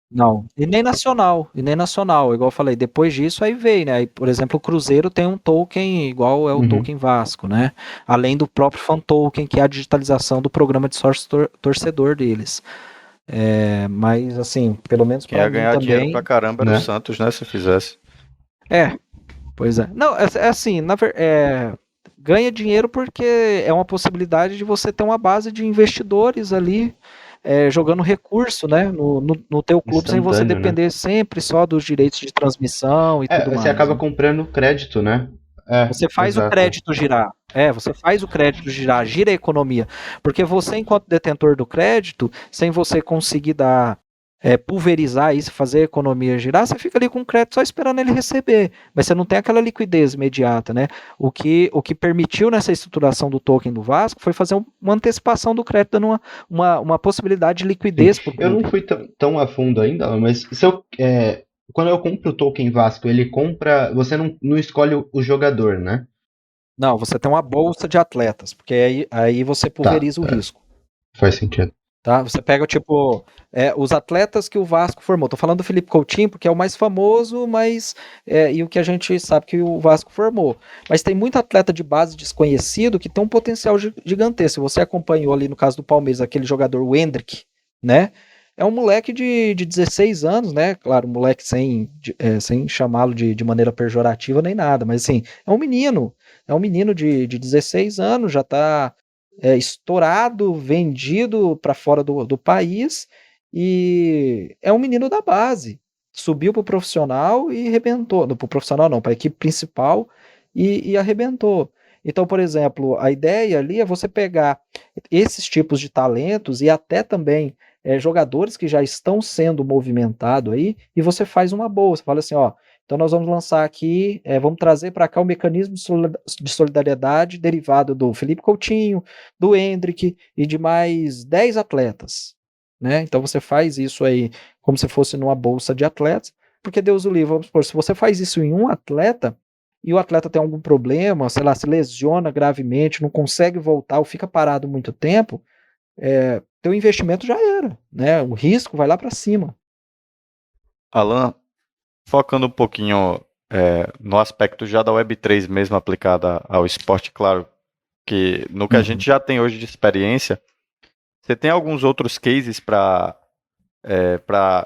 S3: Não, e nem nacional, igual eu falei, depois disso aí veio, né, aí, por exemplo, o Cruzeiro tem um token igual é o
S2: Uhum.
S3: token Vasco, né, além do próprio fan token, que é a digitalização do programa de sócio torcedor deles, mas assim, pelo menos
S1: Quem ia
S3: para mim
S1: ganhar dinheiro
S3: também,
S1: pra caramba era o
S2: Né?
S1: Santos, né? Se fizesse.
S3: pois é, não, é assim, ganha dinheiro porque é uma possibilidade de você ter uma base de investidores ali, jogando recurso, né, no teu clube sem você
S2: Instantâneo, né?
S3: depender sempre só dos direitos de transmissão e tudo
S2: Você
S3: mais,
S2: acaba
S3: né?
S2: comprando crédito, né?
S3: Você faz o
S2: Exato.
S3: crédito girar. Você faz o crédito girar, gira a economia. Porque você, enquanto detentor do crédito, sem você conseguir pulverizar isso, fazer a economia girar, você fica ali com o crédito só esperando ele receber. Mas você não tem aquela liquidez imediata, né? O que permitiu nessa estruturação do token do Vasco foi fazer uma antecipação do crédito, dando uma possibilidade de
S2: Sim.
S3: liquidez para o
S2: Eu não
S3: clube.
S2: fui tão a fundo ainda, mas quando eu compro o token Vasco, ele compra. Você não escolhe o jogador, né?
S3: Não, você tem uma bolsa de atletas, porque aí você
S2: Tá,
S3: pulveriza o risco.
S2: faz sentido.
S3: Tá? Você pega, tipo, os atletas que o Vasco formou. Tô falando do Felipe Coutinho, porque é o mais famoso, mas e o que a gente sabe que o Vasco formou. Mas tem muito atleta de base desconhecido que tem um potencial gigantesco. Se você acompanhou ali no caso do Palmeiras, aquele jogador, o Endrick, né? É um moleque de 16 anos, né? Claro, um moleque sem chamá-lo de maneira pejorativa nem nada, mas assim, é um menino. É um menino de 16 anos, já tá estourado, vendido para fora do país, e é um menino da base. Subiu para o profissional e arrebentou. Para o profissional não, para a equipe principal e arrebentou. Então, por exemplo, a ideia ali é você pegar esses tipos de talentos e até também jogadores que já estão sendo movimentados aí, e você faz uma boa. Você fala assim, ó, então nós vamos lançar aqui, vamos trazer para cá o mecanismo de solidariedade derivado do Felipe Coutinho, do Endrick e de mais 10 atletas. Né? Então você faz isso aí como se fosse numa bolsa de atletas, porque Deus o livre, vamos supor, se você faz isso em um atleta, e o atleta tem algum problema, sei lá, se lesiona gravemente, não consegue voltar ou fica parado muito tempo, teu investimento já era, né? O risco vai lá para cima.
S1: Alan, focando um pouquinho no aspecto já da Web3 mesmo aplicada ao esporte, claro, que no que a gente já tem hoje de experiência, você tem alguns outros cases para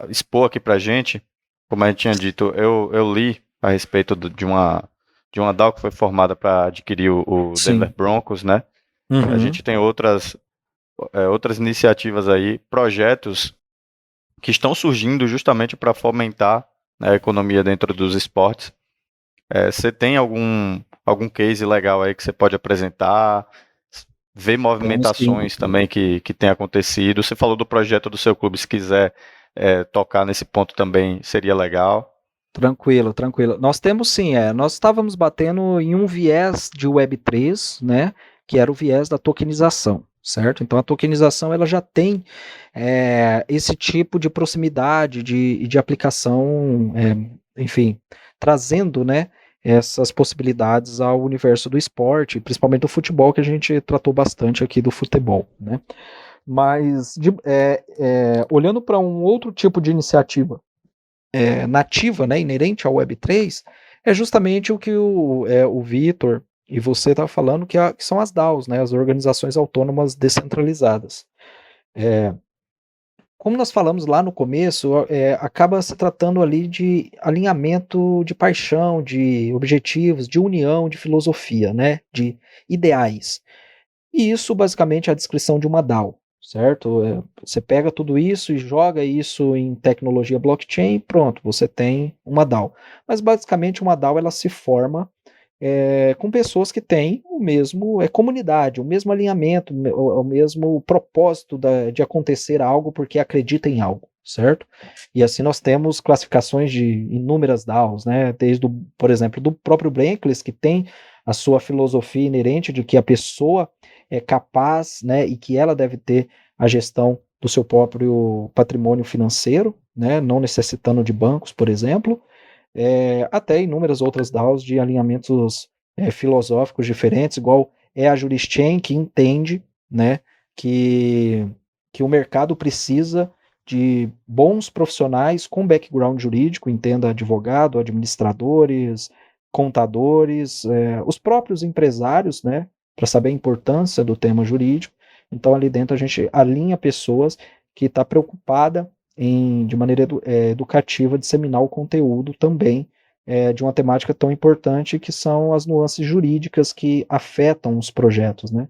S1: expor aqui para a gente? Como a gente tinha dito, eu li a respeito de uma DAO que foi formada para adquirir o Denver Broncos, né? A gente tem outras iniciativas aí, projetos que estão surgindo justamente para fomentar, né, a economia dentro dos esportes. Você tem algum case legal aí que você pode apresentar? Ver movimentações também que tem acontecido. Você falou do projeto do seu clube, se quiser tocar nesse ponto também seria legal.
S3: Tranquilo. Nós temos sim, nós estávamos batendo em um viés de Web3, né, que era o viés da tokenização, certo? Então a tokenização ela já tem esse tipo de proximidade de aplicação, enfim, trazendo, né, essas possibilidades ao universo do esporte, principalmente do futebol, que a gente tratou bastante aqui do futebol, né? Mas, olhando para um outro tipo de iniciativa nativa, né, inerente ao Web3, é justamente o que o Vitor e você está falando, que são as DAOs, né, as organizações autônomas descentralizadas. Como nós falamos lá no começo, acaba se tratando ali de alinhamento de paixão, de objetivos, de união, de filosofia, né, de ideais. E isso basicamente é a descrição de uma DAO, certo? Você pega tudo isso e joga isso em tecnologia blockchain e pronto, você tem uma DAO. Mas basicamente uma DAO ela se forma com pessoas que têm o mesmo comunidade, o mesmo alinhamento, o mesmo propósito de acontecer algo porque acredita em algo, certo? E assim nós temos classificações de inúmeras DAOs, né? Desde, por exemplo, do próprio Brankless, que tem a sua filosofia inerente de que a pessoa é capaz, né, e que ela deve ter a gestão do seu próprio patrimônio financeiro, né, não necessitando de bancos, por exemplo, até inúmeras outras DAOs de alinhamentos filosóficos diferentes, igual é a Jurischain, que entende, né, que o mercado precisa de bons profissionais com background jurídico, entenda advogado, administradores, contadores, os próprios empresários, né, para saber a importância do tema jurídico. Então ali dentro a gente alinha pessoas que está preocupada de maneira educativa, disseminar o conteúdo também de uma temática tão importante que são as nuances jurídicas que afetam os projetos, né?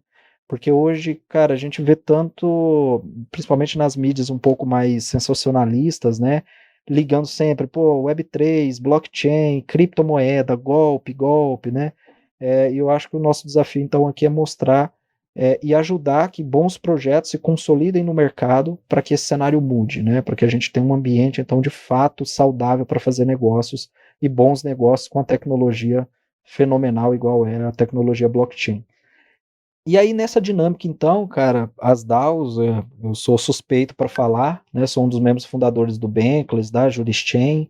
S3: Porque hoje, cara, a gente vê tanto, principalmente nas mídias um pouco mais sensacionalistas, né? Ligando sempre, pô, Web3, blockchain, criptomoeda, golpe, golpe, né? E eu acho que o nosso desafio, então, aqui é mostrar e ajudar que bons projetos se consolidem no mercado para que esse cenário mude, né? Para que a gente tenha um ambiente, então, de fato saudável para fazer negócios e bons negócios com a tecnologia fenomenal, igual é a tecnologia blockchain. E aí, nessa dinâmica, então, cara, as DAOs, eu sou suspeito para falar, né? Sou um dos membros fundadores do Bankless, da Jurischain,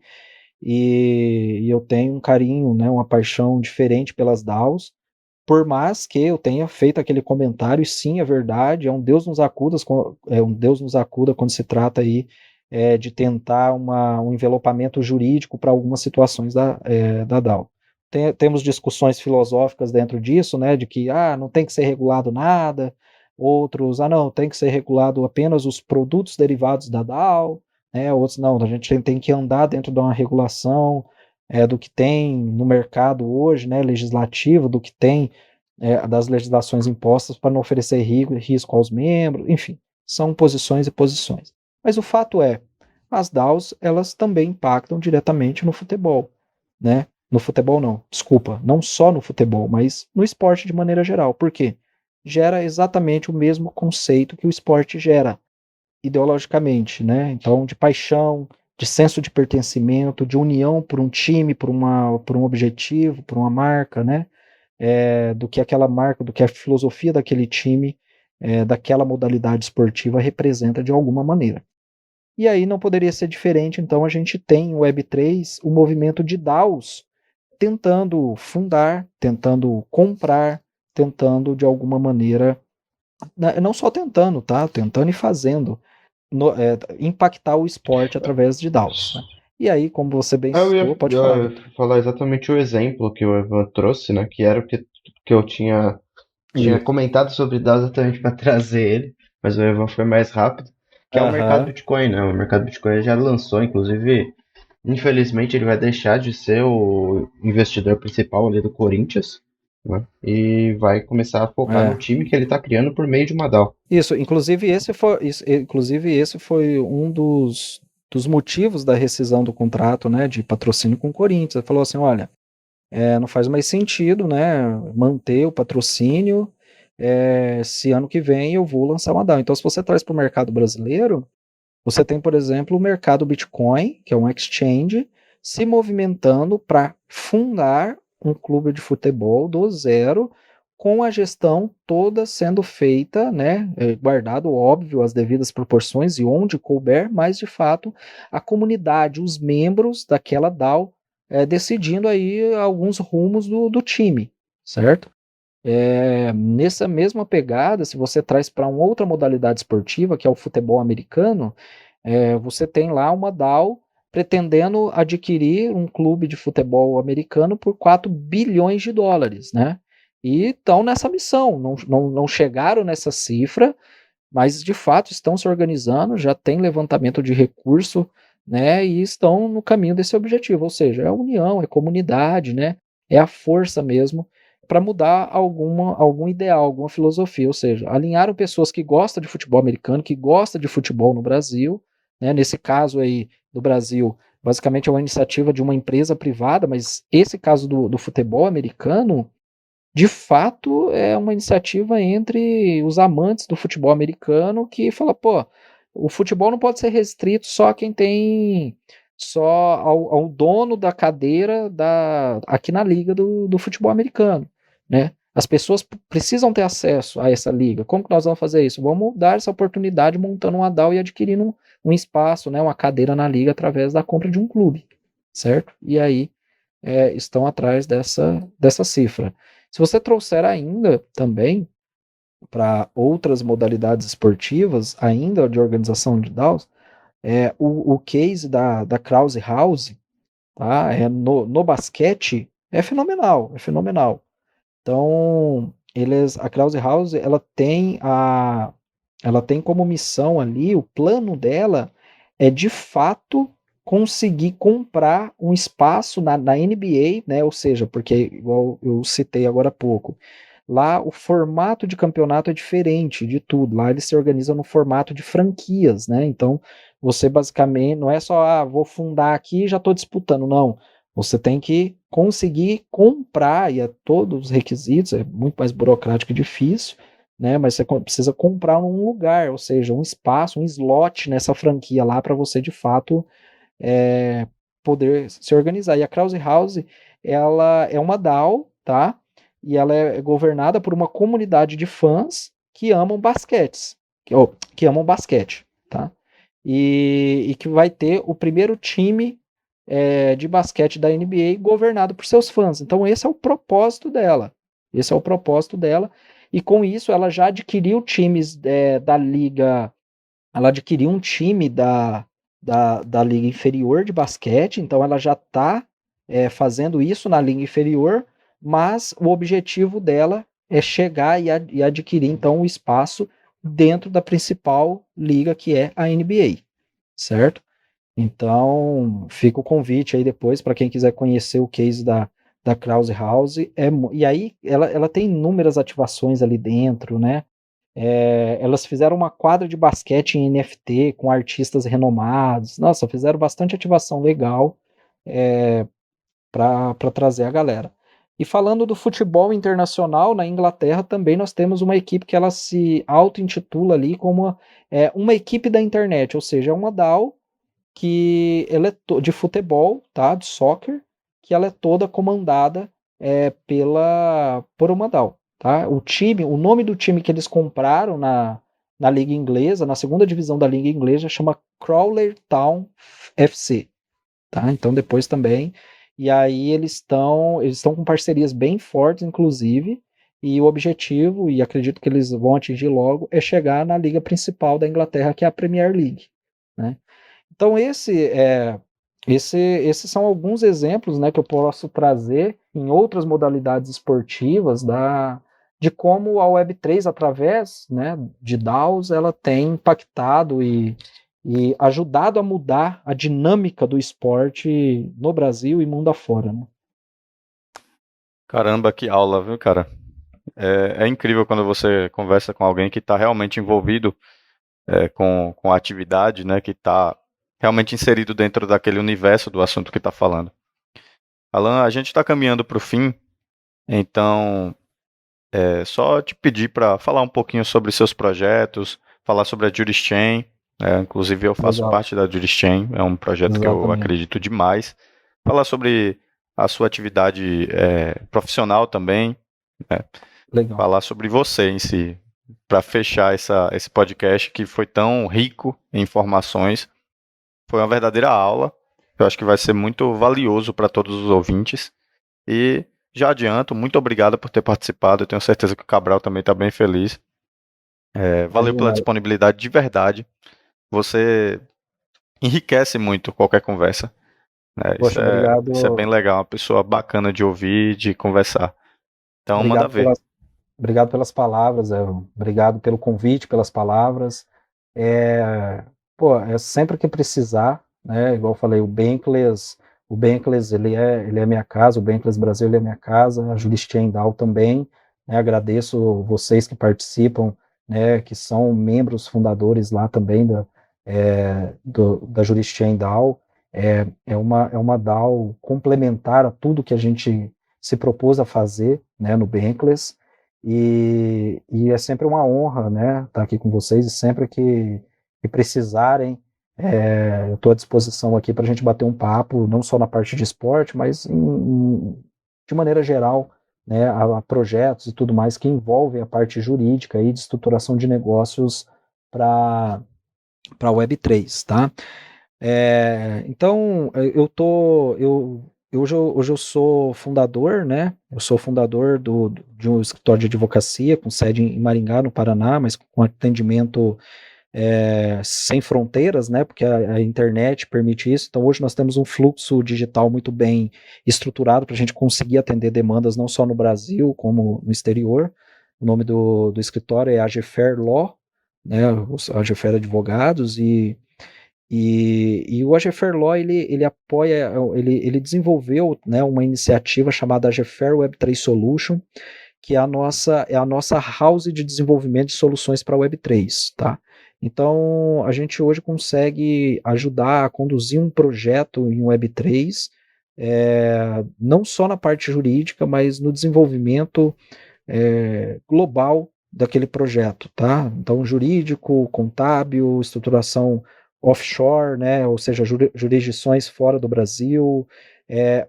S3: e eu tenho um carinho, né? Uma paixão diferente pelas DAOs. Por mais que eu tenha feito aquele comentário, e sim, é verdade, é um Deus nos acuda, quando se trata aí de tentar um envelopamento jurídico para algumas situações da DAO. Temos discussões filosóficas dentro disso, né, de que não tem que ser regulado nada, outros, não, tem que ser regulado apenas os produtos derivados da DAO, né, outros, não, a gente tem que andar dentro de uma regulação do que tem no mercado hoje, né, legislativo, do que tem das legislações impostas para não oferecer risco aos membros, enfim, são posições e posições. Mas o fato é, as DAOs, elas também impactam diretamente no futebol, né? No futebol não, desculpa, não só no futebol, mas no esporte de maneira geral. Por quê? Gera exatamente o mesmo conceito que o esporte gera, ideologicamente, né? Então, de paixão, de senso de pertencimento, de união por um time, por um objetivo, por uma marca, né? Do que aquela marca, do que a filosofia daquele time, daquela modalidade esportiva representa de alguma maneira. E aí não poderia ser diferente, então a gente tem o Web3, o movimento de DAOs, tentando fundar, tentando comprar, tentando de alguma maneira, não só tentando, tá? Tentando e fazendo, impactar o esporte através de DAOs, né? E aí, como você bem citou, pode falar,
S2: Eu
S3: Victor.
S2: ia falar exatamente o exemplo que o Evan trouxe, né? Que era o que eu tinha comentado sobre dados exatamente para trazer ele, mas o Evan foi mais rápido, que é o mercado
S3: Aham.
S2: Bitcoin, né? O mercado Bitcoin já lançou, inclusive, infelizmente ele vai deixar de ser o investidor principal ali do Corinthians, né? E vai começar a focar no
S3: É.
S2: time que ele está criando por meio de uma DAO.
S3: Isso, inclusive esse foi um dos motivos da rescisão do contrato, né, de patrocínio com o Corinthians. Ele falou assim, olha, não faz mais sentido, né, manter o patrocínio, se ano que vem eu vou lançar uma DAO. Então, se você traz para o mercado brasileiro, você tem, por exemplo, o mercado Bitcoin, que é um exchange, se movimentando para fundar um clube de futebol do zero, com a gestão toda sendo feita, né, guardado, óbvio, as devidas proporções e onde couber, mas de fato a comunidade, os membros daquela DAO decidindo aí alguns rumos do time, certo? Nessa mesma pegada, se você traz para uma outra modalidade esportiva, que é o futebol americano, você tem lá uma DAO pretendendo adquirir um clube de futebol americano por 4 bilhões de dólares, né? E estão nessa missão, não chegaram nessa cifra, mas de fato estão se organizando, já tem levantamento de recurso, né? E estão no caminho desse objetivo, ou seja, é a união, é comunidade, né? É a força mesmo para mudar algum ideal, alguma filosofia, ou seja, alinharam pessoas que gostam de futebol americano, que gostam de futebol no Brasil, né? Nesse caso aí do Brasil, basicamente é uma iniciativa de uma empresa privada, mas esse caso do futebol americano, de fato, é uma iniciativa entre os amantes do futebol americano que fala, pô, o futebol não pode ser restrito só a quem tem, só ao dono da cadeira aqui na liga do futebol americano, né? As pessoas precisam ter acesso a essa liga. Como que nós vamos fazer isso? Vamos dar essa oportunidade montando uma DAO e adquirindo um espaço, né, uma cadeira na liga através da compra de um clube, certo? E aí estão atrás dessa cifra. Se você trouxer ainda também para outras modalidades esportivas, ainda de organização de DAOs, o case da Krause House, tá? No basquete é fenomenal, é fenomenal. Então, a Krause House, ela tem como missão ali, o plano dela é de fato conseguir comprar um espaço na NBA, né? Ou seja, porque igual eu citei agora há pouco, lá o formato de campeonato é diferente de tudo. Lá eles se organizam no formato de franquias, né? Então, você basicamente não é só, vou fundar aqui e já estou disputando, não. Você tem que conseguir comprar, e todos os requisitos, é muito mais burocrático e difícil, né? Mas você precisa comprar um lugar, ou seja, um espaço, um slot nessa franquia lá para você de fato poder se organizar. E a Krause House, ela é uma DAO, tá? E ela é governada por uma comunidade de fãs que amam basquetes, que amam basquete, tá? E que vai ter o primeiro time de basquete da NBA governado por seus fãs. Então esse é o propósito dela. Esse é o propósito dela. E com isso ela já adquiriu times da liga. Ela adquiriu um time da liga inferior de basquete. Então ela já está fazendo isso na liga inferior. Mas o objetivo dela é chegar e adquirir então o espaço dentro da principal liga, que é a NBA, certo? Então, fica o convite aí depois para quem quiser conhecer o case da Krause House. E aí, ela tem inúmeras ativações ali dentro, né? Elas fizeram uma quadra de basquete em NFT com artistas renomados. Nossa, fizeram bastante ativação legal para trazer a galera. E falando do futebol internacional, na Inglaterra também nós temos uma equipe que ela se auto-intitula ali como uma equipe da internet, ou seja, é uma DAO que ela é de futebol, tá? De soccer, que ela é toda comandada por uma DAO, tá? O nome do time que eles compraram na liga inglesa, na segunda divisão da liga inglesa, chama Crawley Town FC, tá? Então depois também, e aí eles estão com parcerias bem fortes, inclusive, e o objetivo, e acredito que eles vão atingir logo, é chegar na liga principal da Inglaterra, que é a Premier League, né? Então esses são alguns exemplos, né, que eu posso trazer em outras modalidades esportivas de como a Web3, através, né, de DAOs, ela tem impactado e ajudado a mudar a dinâmica do esporte no Brasil e mundo afora, né?
S1: Caramba, que aula, viu, cara? É incrível quando você conversa com alguém que está realmente envolvido com a atividade, né, que está realmente inserido dentro daquele universo do assunto que está falando. Alan, a gente está caminhando para o fim, então só te pedir para falar um pouquinho sobre seus projetos, falar sobre a Juris Chain. Inclusive eu faço
S3: Legal.
S1: parte da Juris Chain, é um projeto que eu
S3: Exatamente.
S1: acredito demais. Falar sobre a sua atividade profissional também,
S3: Legal.
S1: falar sobre você em si, para fechar esse podcast que foi tão rico em informações. Foi uma verdadeira aula. Eu acho que vai ser muito valioso para todos os ouvintes. E já adianto, muito obrigado por ter participado. Eu tenho certeza que o Cabral também está bem feliz. Valeu pela
S3: Imagina,
S1: disponibilidade de verdade. Você enriquece muito qualquer conversa, né?
S3: poxa,
S1: Isso é bem legal, uma pessoa bacana de ouvir, de conversar. Então, manda
S3: obrigado
S1: ver.
S3: obrigado pelas palavras, obrigado pelo convite, pelas palavras. É, pô, é sempre que precisar, né? Igual eu falei, o Bankless ele é minha casa, o Bankless Brasil ele é minha casa, a Juristia Endau também, né? Agradeço vocês que participam, né? Que são membros fundadores lá também da Juristia Endau. É uma DAO complementar a tudo que a gente se propôs a fazer, né? No Bankless. E é sempre uma honra, né, estar aqui com vocês, e sempre que precisarem, eu estou à disposição aqui para a gente bater um papo, não só na parte de esporte, mas de maneira geral, né, a projetos e tudo mais que envolvem a parte jurídica e de estruturação de negócios para a Web3, tá? Então, hoje eu sou fundador, né? Eu sou fundador de um escritório de advocacia com sede em Maringá, no Paraná, mas com atendimento sem fronteiras, né? Porque a internet permite isso. Então, hoje nós temos um fluxo digital muito bem estruturado para a gente conseguir atender demandas não só no Brasil, como no exterior. O nome do escritório é AGFair Law, né? AGFair Advogados, e o AGFair Law, ele apoia, ele desenvolveu, né, uma iniciativa chamada AGFair Web3 Solution, que é a nossa house de desenvolvimento de soluções para Web3, tá? Então, a gente hoje consegue ajudar a conduzir um projeto em Web3, não só na parte jurídica, mas no desenvolvimento global daquele projeto, tá? Então, jurídico, contábil, estruturação offshore, né? Ou seja, jurisdições fora do Brasil,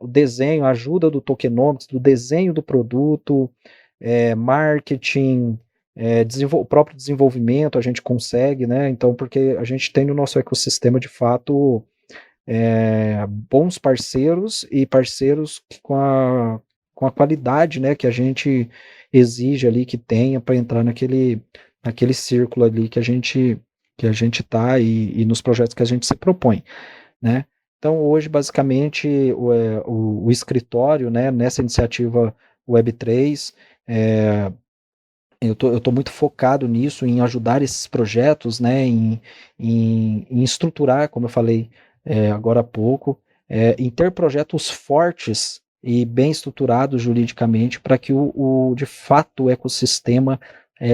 S3: o desenho, a ajuda do tokenomics, do desenho do produto, marketing, o próprio desenvolvimento a gente consegue, né? Então, porque a gente tem no nosso ecossistema, de fato, bons parceiros e parceiros com a qualidade, né, que a gente exige ali que tenha para entrar naquele círculo ali que a gente está e nos projetos que a gente se propõe, né? Então, hoje, basicamente, o escritório, né, nessa iniciativa Web3, eu tô muito focado nisso, em ajudar esses projetos, né, em estruturar, como eu falei agora há pouco, em ter projetos fortes e bem estruturados juridicamente para que de fato o ecossistema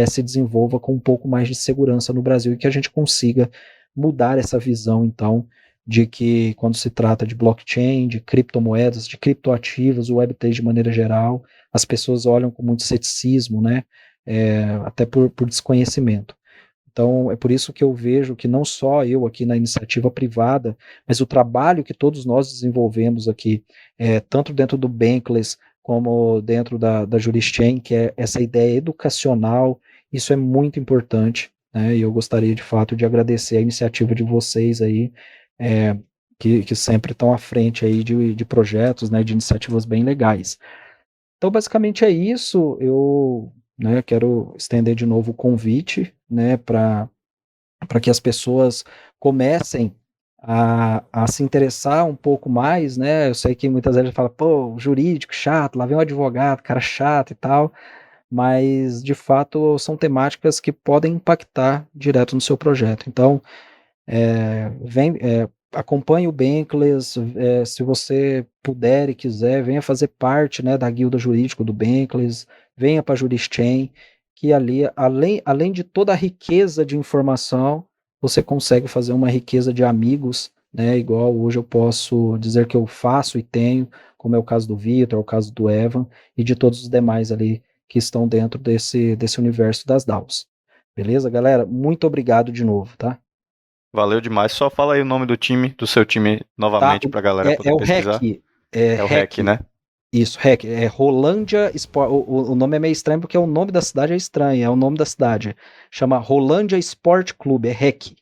S3: se desenvolva com um pouco mais de segurança no Brasil e que a gente consiga mudar essa visão, então, de que quando se trata de blockchain, de criptomoedas, de criptoativos, o Web3 de maneira geral, as pessoas olham com muito ceticismo, né? Até por desconhecimento. Então, é por isso que eu vejo que não só eu aqui na iniciativa privada, mas o trabalho que todos nós desenvolvemos aqui, tanto dentro do Bankless, como dentro da Jurischain, que é essa ideia educacional, isso é muito importante, né? E eu gostaria, de fato, de agradecer a iniciativa de vocês aí, que sempre estão à frente aí de projetos, né, de iniciativas bem legais. Então, basicamente é isso. Eu, né, quero estender de novo o convite, né, para que as pessoas comecem a se interessar um pouco mais, né? Eu sei que muitas vezes fala, pô, jurídico chato, lá vem um advogado, cara chato e tal, mas de fato são temáticas que podem impactar direto no seu projeto. Então, acompanhe o Bankless, se você puder e quiser, venha fazer parte, né, da guilda jurídica do Bankless, venha para a Jurischain, que ali, além de toda a riqueza de informação, você consegue fazer uma riqueza de amigos, né, igual hoje eu posso dizer que eu faço e tenho, como é o caso do Vitor, é o caso do Evan, e de todos os demais ali que estão dentro desse universo das DAOs. Beleza, galera? Muito obrigado de novo, tá?
S1: Valeu demais. Só fala aí o nome do seu time
S3: Tá?
S1: novamente para a galera poder
S3: É o
S1: pesquisar.
S3: REC.
S1: É o REC, né?
S3: Isso, REC. É Rolândia Sport. O nome é meio estranho porque o nome da cidade é estranho. É o nome da cidade. Chama Rolândia Sport Clube. É REC.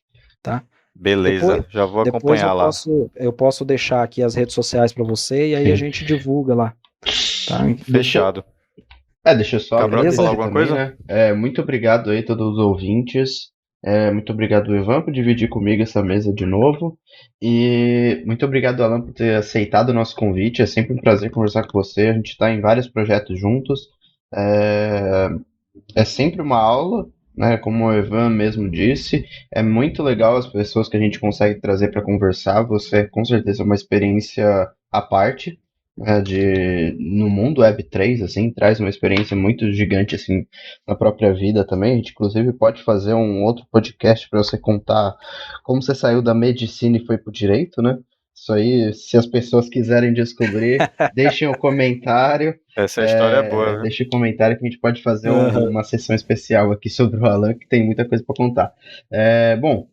S3: Tá?
S1: Beleza, já vou
S3: Depois
S1: acompanhar lá.
S3: eu posso deixar aqui as redes sociais para você e aí a
S2: Sim.
S3: gente divulga lá. Tá?
S1: Fechado.
S2: Deixa eu só
S1: Cabral,
S3: quer falar
S1: alguma
S2: também,
S1: coisa?
S2: né? Muito obrigado aí a todos os ouvintes. Muito obrigado, Ivan, por dividir comigo essa mesa de novo. E muito obrigado, Alan, por ter aceitado o nosso convite. É sempre um prazer conversar com você. A gente está em vários projetos juntos. É sempre uma aula, né? Como o Ivan mesmo disse. É muito legal as pessoas que a gente consegue trazer para conversar. Você, com certeza, é uma experiência à parte, né, no mundo Web3, assim, traz uma experiência muito gigante, assim, na própria vida também. A gente, inclusive, pode fazer um outro podcast para você contar como você saiu da medicina e foi pro direito, né? Isso aí, se as pessoas quiserem descobrir, deixem o comentário.
S1: Essa história é boa, viu?
S2: Deixe comentário que a gente pode fazer uma sessão especial aqui sobre o Alan, que tem muita coisa para contar. Bom,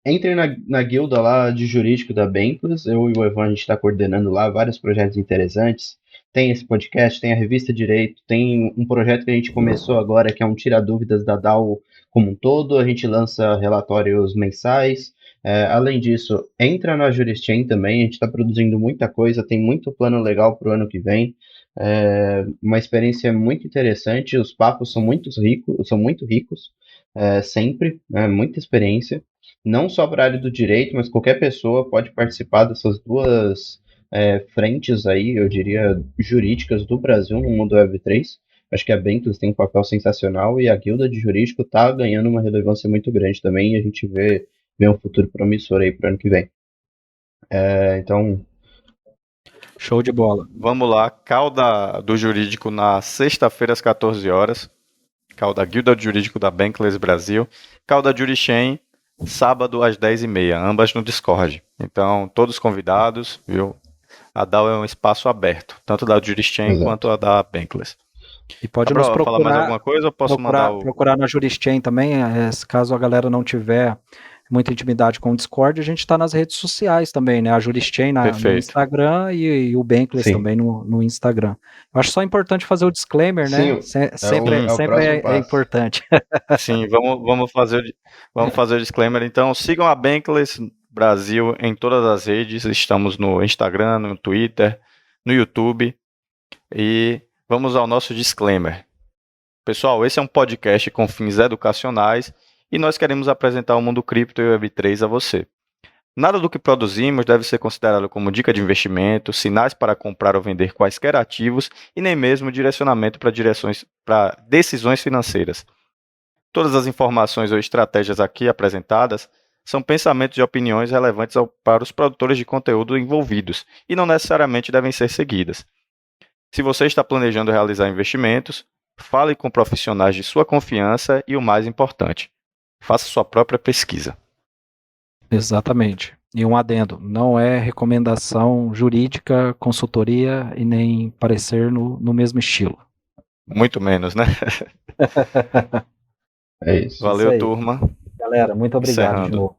S2: entrem na guilda lá de jurídico da Bankless. Eu e o Evan, a gente está coordenando lá vários projetos interessantes. Tem esse podcast, tem a revista Direito, tem um projeto que a gente começou agora, que é um Tira Dúvidas da DAO como um todo. A gente lança relatórios mensais. Além disso, entra na Jurichain também. A gente está produzindo muita coisa, tem muito plano legal para o ano que vem. Uma experiência muito interessante. Os papos são muito ricos, sempre, né, muita experiência. Não só para a área do direito, mas qualquer pessoa pode participar dessas duas frentes aí, eu diria, jurídicas do Brasil no mundo Web3. Acho que a Bankless tem um papel sensacional e a guilda de jurídico está ganhando uma relevância muito grande também, e a gente vê um futuro promissor aí para o ano que vem. Então,
S3: Show de bola.
S1: Vamos lá, call do jurídico na sexta-feira às 14 horas. Call da Guilda de Jurídico da Bankless Brasil. Call da Jurichain, sábado às 10h30, ambas no Discord. Então, todos convidados, viu? A DAO é um espaço aberto, tanto da Jurichain quanto a da Bankless.
S3: E pode nos procurar,
S1: falar mais alguma coisa ou posso
S3: procurar na Jurichain também, caso a galera não tiver muita intimidade com o Discord, a gente está nas redes sociais também, né? A Jurichain no Instagram e o Bankless também no Instagram. Eu acho só importante fazer o disclaimer, né? Sempre é importante.
S1: Sim, vamos fazer o disclaimer. Então, sigam a Bankless Brasil em todas as redes. Estamos no Instagram, no Twitter, no YouTube. E vamos ao nosso disclaimer. Pessoal, esse é um podcast com fins educacionais e nós queremos apresentar o mundo cripto e Web3 a você. Nada do que produzimos deve ser considerado como dica de investimento, sinais para comprar ou vender quaisquer ativos e nem mesmo direcionamento para decisões financeiras. Todas as informações ou estratégias aqui apresentadas são pensamentos e opiniões relevantes para os produtores de conteúdo envolvidos e não necessariamente devem ser seguidas. Se você está planejando realizar investimentos, fale com profissionais de sua confiança e o mais importante, faça sua própria pesquisa.
S3: Exatamente. E um adendo, não é recomendação jurídica, consultoria e nem parecer no mesmo estilo.
S1: Muito menos, né?
S2: É isso.
S1: Valeu, turma.
S3: Galera, muito obrigado de novo.